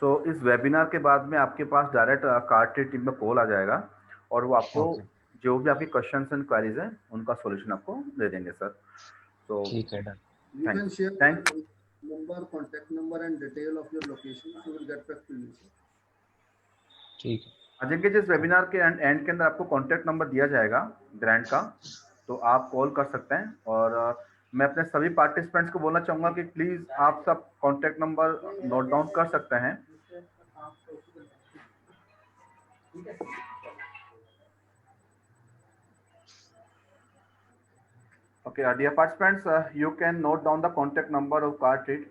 So इस वेबिनार के बाद में आपके पास डायरेक्ट कार्ड टीम में कॉल आ जाएगा और वो आपको ओके। जो भी आपकी क्वेश्चंस एंड क्वेरीज हैं उनका सॉल्यूशन आपको दे देंगे सर। सो ठीक है, done. You can share thank your number, contact number and detail of your location, we will get back to you sir. ठीक है। अजय जिस वेबिनार के एंड के अंदर आपको कॉन्टैक्ट नंबर दिया जाएगा ग्रैंड का, तो आप कॉल कर सकते हैं। और मैं अपने सभी पार्टिसिपेंट्स को बोलना चाहूँगा कि प्लीज़ आप सब कॉन्टैक्ट नंबर नोट डाउन कर सकते हैं। Okay, dear participants, you can note down the contact number of Cartridge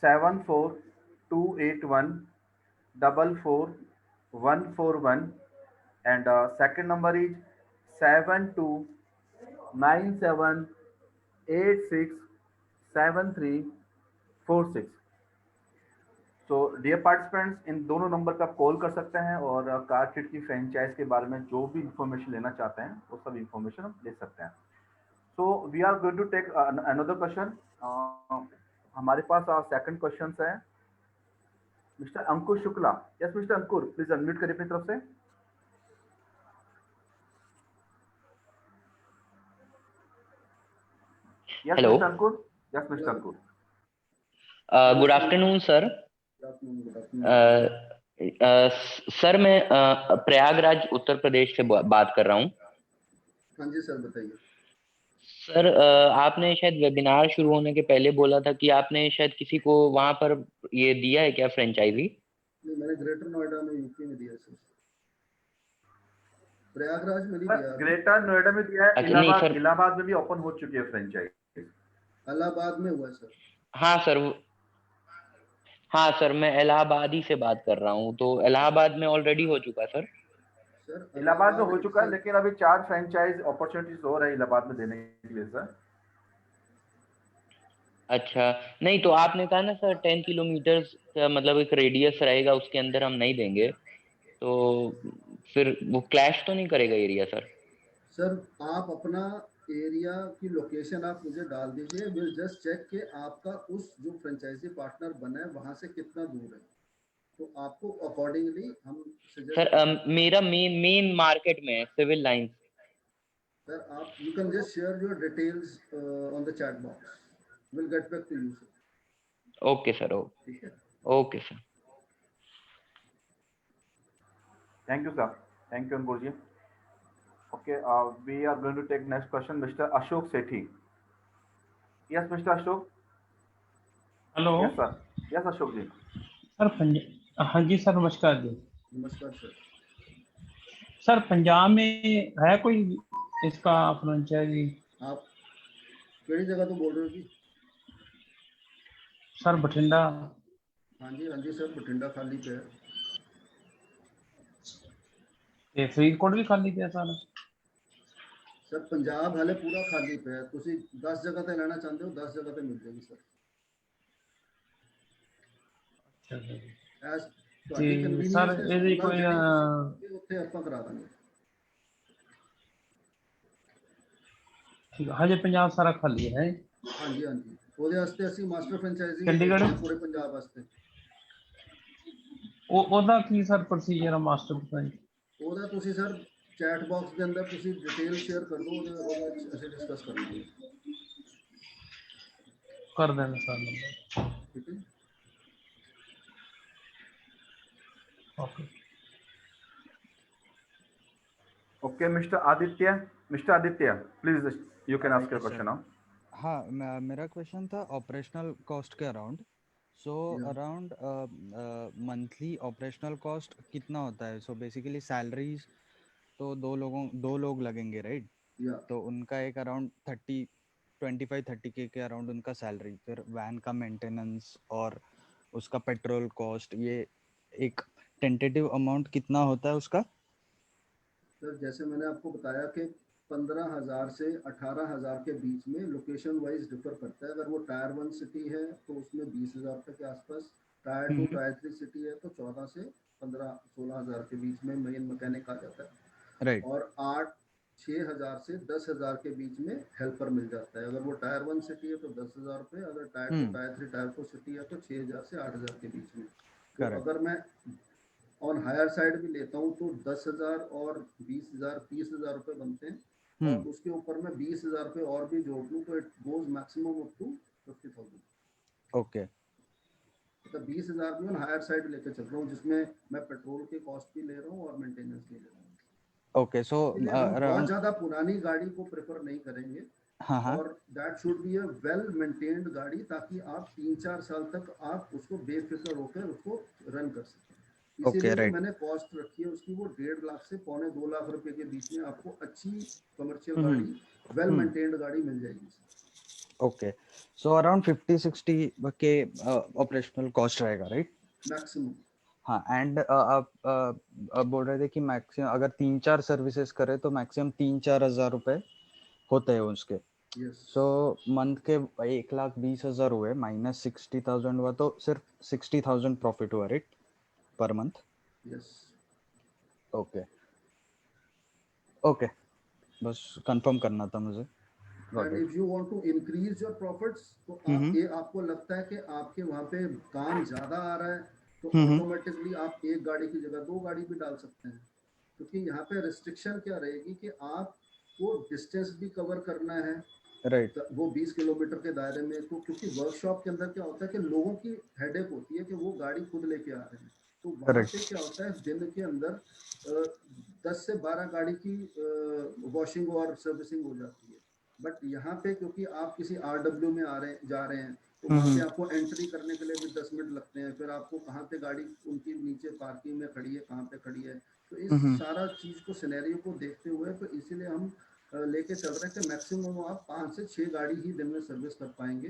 742814441, and second number is 7297867346। तो डियर पार्टिसिपेंट्स, इन दोनों नंबर पे आप कॉल कर सकते हैं और कारकिट की फ्रेंचाइज के बारे में जो भी इंफॉर्मेशन लेना चाहते हैं वो सब इंफॉर्मेशन आप ले सकते हैं। So we are going to take another question. हमारे पास सेकंड क्वेश्चन है mister Ankur Shukla. Yes mister Ankur, please unmute करिए अपनी तरफ से। Yes hello, mister Ankur. Yes mister Ankur. Good afternoon sir. Good afternoon. Sir मैं प्रयागराज उत्तर प्रदेश से बात कर रहा हूँ। हाँ जी सर, बताइए। सर आपने शायद वेबिनार शुरू होने के पहले बोला था कि आपने शायद किसी को वहां पर ये दिया है क्या, फ्रेंचाइजी? नहीं, मैंने ग्रेटर नोएडा में यूपी में दिया सर, प्रयागराज में नहीं दिया अभी। ग्रेटर नोएडा में दिया है, अच्छा, नहीं सर। इलाहाबाद में भी ओपन हो चुकी है फ्रेंचाइज। इलाहाबाद में हुआ है सर। हाँ सर, हाँ सर, मैं इलाहाबाद ही से बात कर रहा हूँ। तो इलाहाबाद में ऑलरेडी हो चुका सर। सर इलाहाबाद में हो इलाहाबाद चुका है, सर, लेकिन अभी 4 फ्रेंचाइज अपॉर्चुनिटीज और है इलाहाबाद में देने के लिए सर। अच्छा, नहीं तो आपने कहा ना सर 10 किलोमीटर का मतलब एक रेडियस रहेगा, उसके अंदर हम नहीं देंगे, तो फिर वो क्लैश तो नहीं करेगा एरिया सर? सर आप अपना एरिया की लोकेशन आप मुझे डाल दीजिए, विल जस्ट चेक कि आपका उस जो फ्रेंचाइजी पार्टनर बना है वहाँ से कितना दूर है, तो आपको अकॉर्डिंगली हम सजेस्ट सर कर सकते हैं। मेरा मेन मार्केट में है, सिविल लाइंस। सर आप you can just share your details on the chat box, will get back to you sir. Okay sir, ठीक है। Okay sir. Thank you sir. Thank you Ankur ji. Okay, we are going to take next question, Mr. Ashok Sethi. Yes, Mr. Ashok. Hello yes sir, yes Ashok ji. Sir हाँ जी सर, नमस्कार जी। नमस्कार सर। सर पंजाब में है कोई इसका फ्रेंचाइजी? आप केड़ी जगह तो बोल रहे हो जी? सर बठिंडा। हाँ जी सर, बठिंडा खाली पे है। ਤੇ ਫਰੀਦਕੋਟ ਵੀ ਖਾਲੀ ਪਿਆ ਸਰ? सर पंजाब हाले पूरा खाली पे है। तुसी 10 जगह ते लेना चाहते हो, 10 जगह ते मिल जाएगी सर। ਅੱਛਾ ਸਰ। ਐਸ ਤੁਹਾਡੀ ਤੇ ਸਰ ਕਨਵੀਨੀਅੰਸ ਦੇ ਹਿਸਾਬ ਇਹਦੀ ਨਾਲ ਕੋਈ ਜਿਹੜੀ ਤੁਸੀਂ ਕਹੋਗੇ ਉੱਥੇ ਆਪਾਂ ਕਰਾ ਦਾਂਗੇ। ਠੀਕ ਹੈ, ਹਜੇ ਪੰਜਾਬ ਸਾਰਾ ਖਾਲੀ ਹੈ? ਹਾਂਜੀ ਉਹਦੇ ਵਾਸਤੇ ਅਸੀਂ ਮਾਸਟਰ ਫਰੈਂਚਾਈਜ਼ੀ ਵੀ ਚੰਡੀਗੜ੍ਹ? ਦੇਖਦੇ ਹਾਂ ਪੂਰੇ ਪੰਜਾਬ ਵਾਸਤੇ। ਉਹਦਾ ਕੀ ਸਰ ਪ੍ਰੋਸੀਜਰ ਆ ਮਾਸਟਰ ਪਲਾਨ? ਉਹਦਾ ਤੁਸੀਂ ਸਰ ਚੈਟ ਬਾਕਸ ਦੇ ਅੰਦਰ ਤੁਸੀਂ ਡਿਟੇਲ ਸ਼ੇਅਰ ਕਰ ਦਿਓ, ਉਹਦੇ ਵਿੱਚ ਅਸੀਂ ਡਿਸਕਸ ਕਰ ਲਾਂਗੇ। ਕਰ ਦੇਣਾ ਸਰ ਨੰਬਰ। ਠੀਕ ਹੈ। Okay. Okay, Mr. Aditya, please you can ask your Yes, sir. question now. हाँ, मेरा क्वेश्चन था ऑपरेशनल कॉस्ट के अराउंड। सो Yeah. Around monthly operational cost कितना होता है? सो बेसिकली सैलरीज तो दो लोग लगेंगे, राइट? या तो उनका एक अराउंड 25-30 के अराउंड उनका सैलरी, फिर वैन का मेंटेनेंस और उसका पेट्रोल कॉस्ट, ये एक टेंटेटिव अमाउंट कितना होता है उसका? सर जैसे मैंने आपको बताया कि 15,000 से 18,000 के बीच में लोकेशन वाइज डिफर करता है। अगर वो टायर 1 सिटी है तो उसमें 20,000 रुपये के आसपास, टायर 2 टायर 3 सिटी है तो 14 से 15-16,000 के बीच में मेन मैकेनिक आ जाता है। राइट। और 6,000 से 10,000 के बीच में हेल्पर मिल जाता है। अगर वो टायर 1 सिटी है तो 10,000 रुपये, अगर टायर 2 टायर 3 टायर 4 सिटी है तो 6,000 से 8,000 के बीच में। तो Correct. अगर मैं ऑन हायर साइड भी लेता हूँ तो 10,000 और 20,000 30,000 रुपये बनते हैं। और उसके ऊपर मैं 20,000 रुपये और भी जोड़ लूँ तो it goes maximum up to 50,000। Okay. तो 20,000 में ऑन हायर साइड लेके चल रहा हूँ, जिसमें मैं पेट्रोल के कॉस्ट भी ले रहा हूँ और मेंटेनेंस भी ले रहा हूँ। ओके, सो हम बहुत ज़्यादा पुरानी गाड़ी को प्रेफर नहीं करेंगे। हाँ, और that should be a well maintained गाड़ी, ताकि आप 3-4 साल तक आप उसको बेफिक्र होकर उसको रन कर सकें। इसीलिए right. मैंने कॉस्ट रखी है उसकी वो 1.5 लाख से 2.25 लाख रुपए के बीच में आपको अच्छी कमर्शियल गाड़ी, वेल मेंटेन्ड गाड़ी मिल जाएगी। ओके, सो अराउंड 50-60 के ऑपरेशनल कॉस्ट रहेगा, राइट? मैक्सिमम। हाँ, एंड आप बोल रहे थे कि मैक्सिमम अगर 3-4 सर्विसेज करे तो मैक्सिमम 3-4 हज़ार रुपए होते हैं उसके। सो मंथ के 1,20,000 हुए माइनस 60,000 हुआ तो सिर्फ 60,000 प्रॉफिट हुआ, right, per month? Yes. Okay okay, बस कंफर्म करना था मुझे। And if you want to increase your profits तो आप ये आपको लगता है कि आपके वहाँ पे काम ज़्यादा आ रहा है तो ऑटोमेटिकली आप एक गाड़ी की जगह 2 गाड़ी भी डाल सकते हैं। क्योंकि यहाँ पे रिस्ट्रिक्शन क्या रहेगी कि आपको डिस्टेंस भी कवर करना है, राइट, वो 20 किलोमीटर के दायरे में। तो क्योंकि वर्कशॉप के अंदर क्या होता है कि लोगों की हेडेक होती है कि वो गाड़ी खुद लेके आ रहे हैं, तो वहाँ पे क्या होता है दिन के अंदर 10 से 12 गाड़ी की वॉशिंग और सर्विसिंग हो जाती है। बट यहाँ पे क्योंकि आप किसी RW में जा रहे हैं तो वहाँ पे आपको एंट्री करने के लिए भी 10 मिनट लगते हैं, फिर आपको कहाँ पे गाड़ी उनकी नीचे पार्किंग में खड़ी है, कहाँ पे खड़ी है। तो इस सारा चीज़ को सिनेरियो को देखते हुए तो इसीलिए हम लेके चल रहे हैं कि मैक्सिमम आप 5 से 6 गाड़ी ही दिन में सर्विस कर पाएंगे।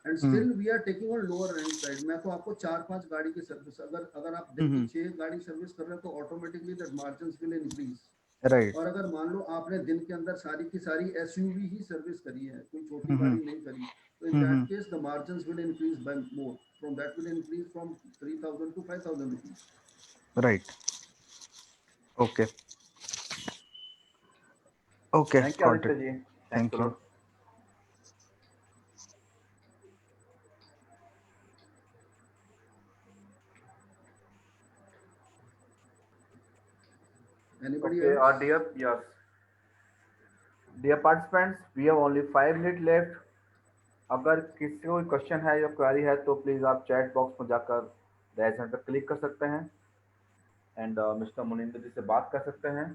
And still we are taking on lower end side. मैं तो आपको 4-5 गाड़ी की सर्विस, अगर आप दिन की 6 गाड़ी सर्विस कर रहे हैं तो automatically that margins will increase. Right. और अगर मान लो आपने दिन के अंदर सारी की सारी SUV ही सर्विस करी है, कोई छोटी गाड़ी नहीं करी, तो in that case the margins will increase by more, from that will increase from 3,000 to 5,000 rupees. Right, okay okay, thank you Aditya ji, thank you. Anybody Okay, else? Dear participants, we have only 5 minutes left. अगर किसी को कोई क्वेश्चन है या क्वेरी है तो प्लीज आप चैट बॉक्स में जाकर रेज हैंड पर क्लिक कर सकते हैं एंड मिस्टर मुनिंदर जी से बात कर सकते हैं।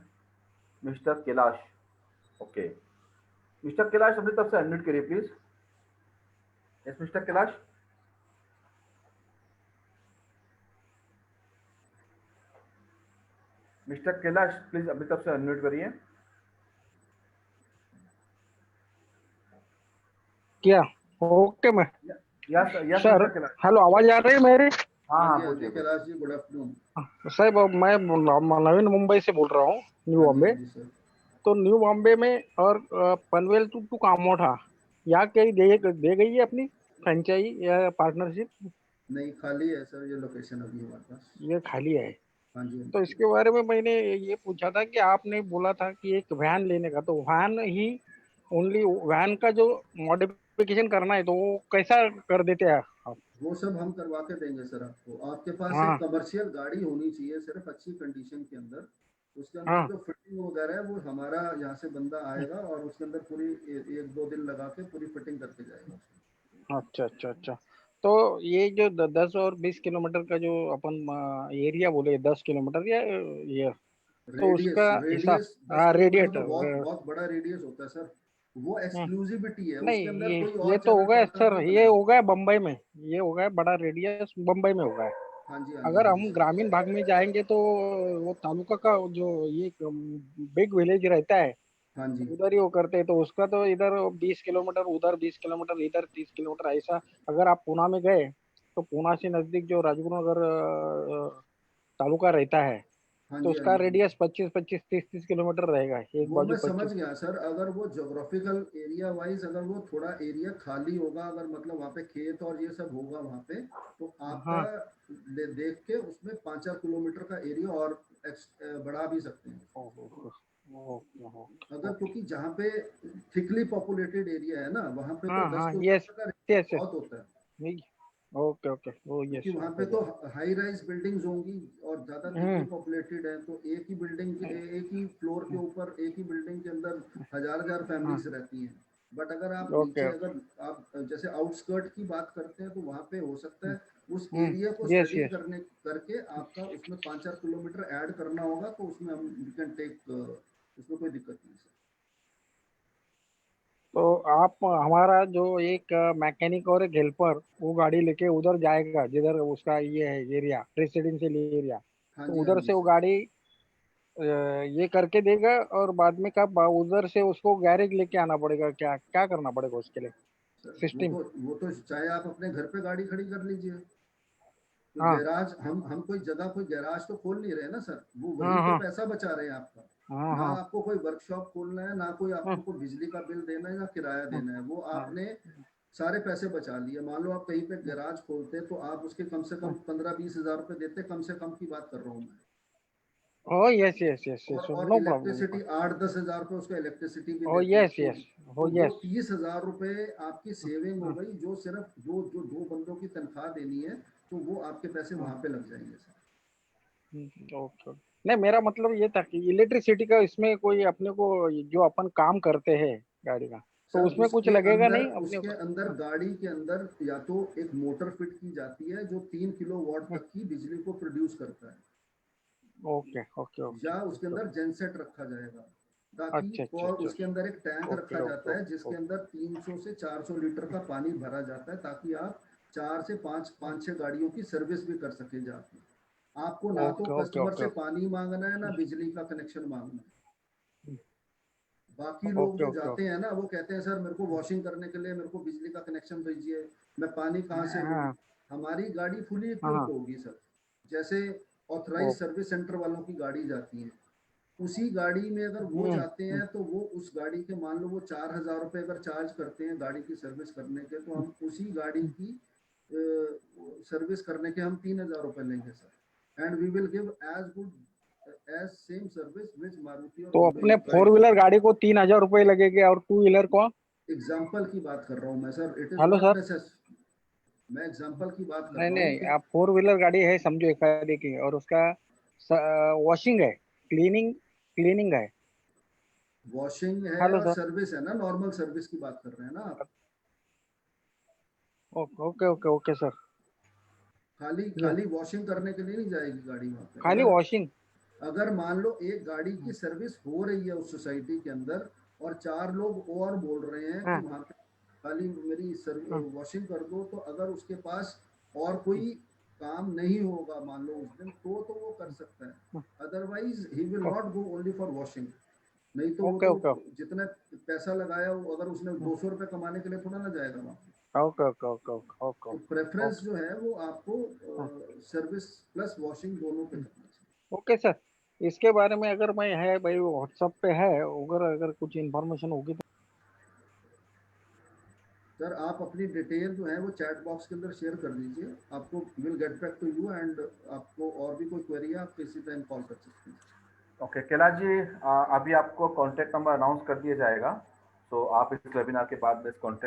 Mister Kailash, okay, mister Kailash अपनी तरफ से अनम्यूट करिए please. Yes mister Kailash. Mister Kailash please अभी तक से अनम्यूट करिए। क्या? ओके मैं yes yes sir, mister Kailash. Hello, आवाज आ रही है मेरी? हाँ हाँ हाँ जी, हाँ जी पूछिए। Kailash ji, good afternoon. साहब मैं नवीन मुंबई से बोल रहा हूँ, न्यू हाँ जी, बॉम्बे। हाँ जी सर। तो न्यू बॉम्बे में और पनवेल टू कामोठा, यहाँ कहीं दे गई है अपनी फ्रेंचाइजी या पार्टनरशिप? नहीं, खाली है सर ये लोकेशन अभी हमारे पास। ये खाली है। हाँ जी, हाँ तो जी। इसके बारे में मैंने ये पूछा था कि आपने बोला था कि एक वैन लेने का, तो वैन ही ओनली वैन का जो मॉडिफिकेशन करना है तो वो कैसा कर देते हैं आप? वो सब हम करवा के देंगे सर आपको। आपके पास एक हाँ कमर्शियल गाड़ी होनी चाहिए सिर्फ, अच्छी कंडीशन के अंदर। उसके अंदर हाँ। जो फिटिंग वगैरह है वो हमारा यहाँ से बंदा आएगा और उसके अंदर पूरी एक दो दिन लगा के पूरी फिटिंग करके जाएगा। अच्छा अच्छा अच्छा। तो ये जो 10 और 20 किलोमीटर का जो अपन एरिया बोले, 10 किलोमीटर या ये, तो रेडियस उसका हिसाब। रेडियस 10 किलोमीटर तो बहुत रेडिएटर। बहुत बड़ा रेडियस होता है सर। वो एक्सक्लूसिविटी है, नहीं, उसके अंदर कोई ये और तो हो चैनल गया पार्टनर सर, नहीं ये बनेगा। हो गया बम्बई में। ये हो गया बड़ा रेडियस बम्बई में हो गया। हाँ जी, हाँ जी, अगर हाँ जी हम सर। ग्रामीण भाग में जाएंगे तो वो तालुका का जो ये बिग विलेज रहता है, हाँ जी, उधर ही वो करते हैं। तो उसका तो इधर 20 किलोमीटर, उधर 20 किलोमीटर, इधर 30 किलोमीटर, ऐसा। अगर आप पूना में गए तो पूना से नजदीक जो राजगुरुनगर तालुका रहता है, हाँ तो जी, हाँ उसका जी, हाँ जी। रेडियस 25-25, 30-30 किलोमीटर रहेगा, एक वो बाजू मैं समझ 25। गया सर। अगर वो जोग्राफिकल एरिया वाइज, अगर वो थोड़ा एरिया खाली होगा, अगर मतलब वहाँ पे खेत और ये सब होगा वहाँ पे, तो आपका हाँ। देख के उसमें 5-4 किलोमीटर का एरिया और बढ़ा भी सकते हैं। ओके अगर ओके। क्योंकि जहाँ पे थिकली पॉपुलेटेड एरिया है ना, वहाँ पे तो हाँ दस हाँ, यस किलोमीटर का यस बहुत होता है। यस। ओके ओके, ओ क्योंकि यस, वहाँ पे हो तो गया। हाई राइज बिल्डिंग्स होंगी और ज़्यादा थिकली हम्म पॉपुलेटेड है, तो एक ही बिल्डिंग, एक ही फ्लोर के ऊपर एक ही बिल्डिंग के अंदर हजार हजार हाँ। फैमिलीज रहती हैं। बट अगर आप ओके नीचे, ओके। अगर आप जैसे आउटस्कर्ट की बात करते हैं, तो वहाँ पे हो सकता है उस एरिया को यस स्टडी यस। करने करके आपका उसमें 5-4 किलोमीटर ऐड करना होगा, तो उसमें हम वी कैन टेक, उसमें कोई दिक्कत नहीं सर। तो आप हमारा जो एक मैकेनिक और एक हेल्पर वो गाड़ी लेके उधर जाएगा जिधर उसका ये है एरिया, रेसिडेंशियल एरिया। हाँ तो जी, हाँ उधर जी से वो सर। गाड़ी ये करके देगा, और बाद में कब उधर से उसको गैरेज लेके आना पड़ेगा? क्या क्या करना पड़ेगा उसके लिए? Sir system. वो तो चाहे आप अपने घर पे गाड़ी खड़ी कर लीजिए। तो हाँ गैराज, हम कोई जगह कोई गैराज तो खोल नहीं रहे ना सर, वो वहीं हाँ पे हाँ पैसा बचा रहे हैं आपका। हाँ ना हाँ आपको कोई वर्कशॉप खोलना है, ना कोई हाँ आपको कोई बिजली का बिल देना है, ना किराया हाँ देना है। वो हाँ आपने सारे पैसे बचा लिए। मान लो आप कहीं पे गैराज खोलते तो आप उसके कम से कम हाँ। 15-20 हज़ार रुपए देते, कम से कम की बात कर रहा हूँ मैं। ओ यस यस यस यस, और नो प्रॉब्लम। इलेक्ट्रिसिटी 8-10 हज़ार रुपये उसका इलेक्ट्रिसिटी भी ओ देते, यस तो यस। ओ वो यस। 30 हज़ार रुपये आपकी सेविंग हो गई, जो सिर्फ जो दो बंदों की तनख्वाह देनी है, तो वो आपके पैसे वहां पे लग जाएंगे सर। ओके। नहीं, मेरा मतलब ये था कि इलेक्ट्रिसिटी का इसमें कोई अपने को, जो अपन काम करते हैं गाड़ी का, तो सर उसमें कुछ लगेगा नहीं अपने उसके को? अंदर गाड़ी के अंदर या तो एक मोटर फिट की जाती है जो 3 किलोवाट तक की बिजली को प्रोड्यूस करता है, ओके ओके ओके या उसके ओके। अंदर जेनसेट रखा जाएगा, ताकि, अच्छा अच्छा और अच्छा। उसके अंदर एक टैंक रखा ओके ओके जाता है ओके जिसके अंदर 300 से 400 लीटर का पानी भरा जाता है, ताकि आप 4 से 5 5-6 गाड़ियों की सर्विस भी कर सके जाके। आपको ना तो ओके ओके कस्टमर ओके से पानी मांगना है, ना बिजली का कनेक्शन मांगना है। बाकी लोग ओके जो ओके जाते ओके। हैं ना, वो कहते हैं सर मेरे को वॉशिंग करने के लिए मेरे को बिजली का कनेक्शन दीजिए, मैं पानी कहाँ से लूँ। हाँ हमारी गाड़ी फुली इक्विप्ड हाँ। होगी सर। जैसे ऑथराइज ओ सर्विस सेंटर वालों की गाड़ी जाती है, उसी गाड़ी में अगर वो जाते हम्म। हैं, तो वो उस गाड़ी के, मान लो वो 4 हज़ार रुपये अगर चार्ज करते हैं गाड़ी की सर्विस करने के, तो हम उसी गाड़ी की सर्विस करने के हम 3 हज़ार रुपये लेंगे sir. And we will give as good as same service which Maruti और तो हुंडई अपने फोर प्रोवाइड। व्हीलर गाड़ी को 3,000 रुपये लगेंगे, और टू व्हीलर को? एग्जाम्पल की बात कर रहा हूँ मैं sir, it is hello not sir. नेसेस मैं एग्जाम्पल की बात कर नहीं रहा हूँ नहीं, कि आप फोर व्हीलर गाड़ी है समझो एक की, और उसका वॉशिंग है, क्लीनिंग क्लीनिंग है। वॉशिंग है हेलो और सर। सर्विस है ना, नॉर्मल सर्विस की बात कर रहे हैं ना आप। Okay okay okay okay sir. खाली ये खाली वॉशिंग करने के लिए नहीं जाएगी गाड़ी वहाँ पे। खाली अगर वॉशिंग? अगर मान लो एक गाड़ी की सर्विस हो रही है उस सोसाइटी के अंदर, और 4 लोग और बोल रहे हैं कि हाँ वहाँ पे खाली मेरी हाँ वॉशिंग कर दो, तो अगर उसके पास और कोई काम नहीं होगा मान लो उस दिन, तो वो कर सकता है, otherwise he will not go only for washing. नहीं तो वो ओके तो ओके जितना पैसा लगाया वो अगर उसने 200 रुपए कमाने के लिए थोड़ा ना जाएगा वहाँ। ओके ओके ओके ओके तो प्रेफरेंस जो है वो आपको सर्विस प्लस वॉशिंग दोनों पे करना चाहिए। Okay sir. इसके बारे में अगर मैं है भाई व्हाट्सएप पे है, अगर अगर कुछ इन्फॉर्मेशन होगी तो सर आप अपनी डिटेल जो है वो चैट बॉक्स के अंदर शेयर कर दीजिए, आपको will get back to you, and आपको और भी कोई क्वेरी है आप किसी टाइम कॉल कर सकते हैं। ओके कैलाश जी, अभी आपको कॉन्टैक्ट नंबर अनाउंस कर दिया जाएगा, तो आप इस वेबिनार के बाद में इस कॉन्टैक्ट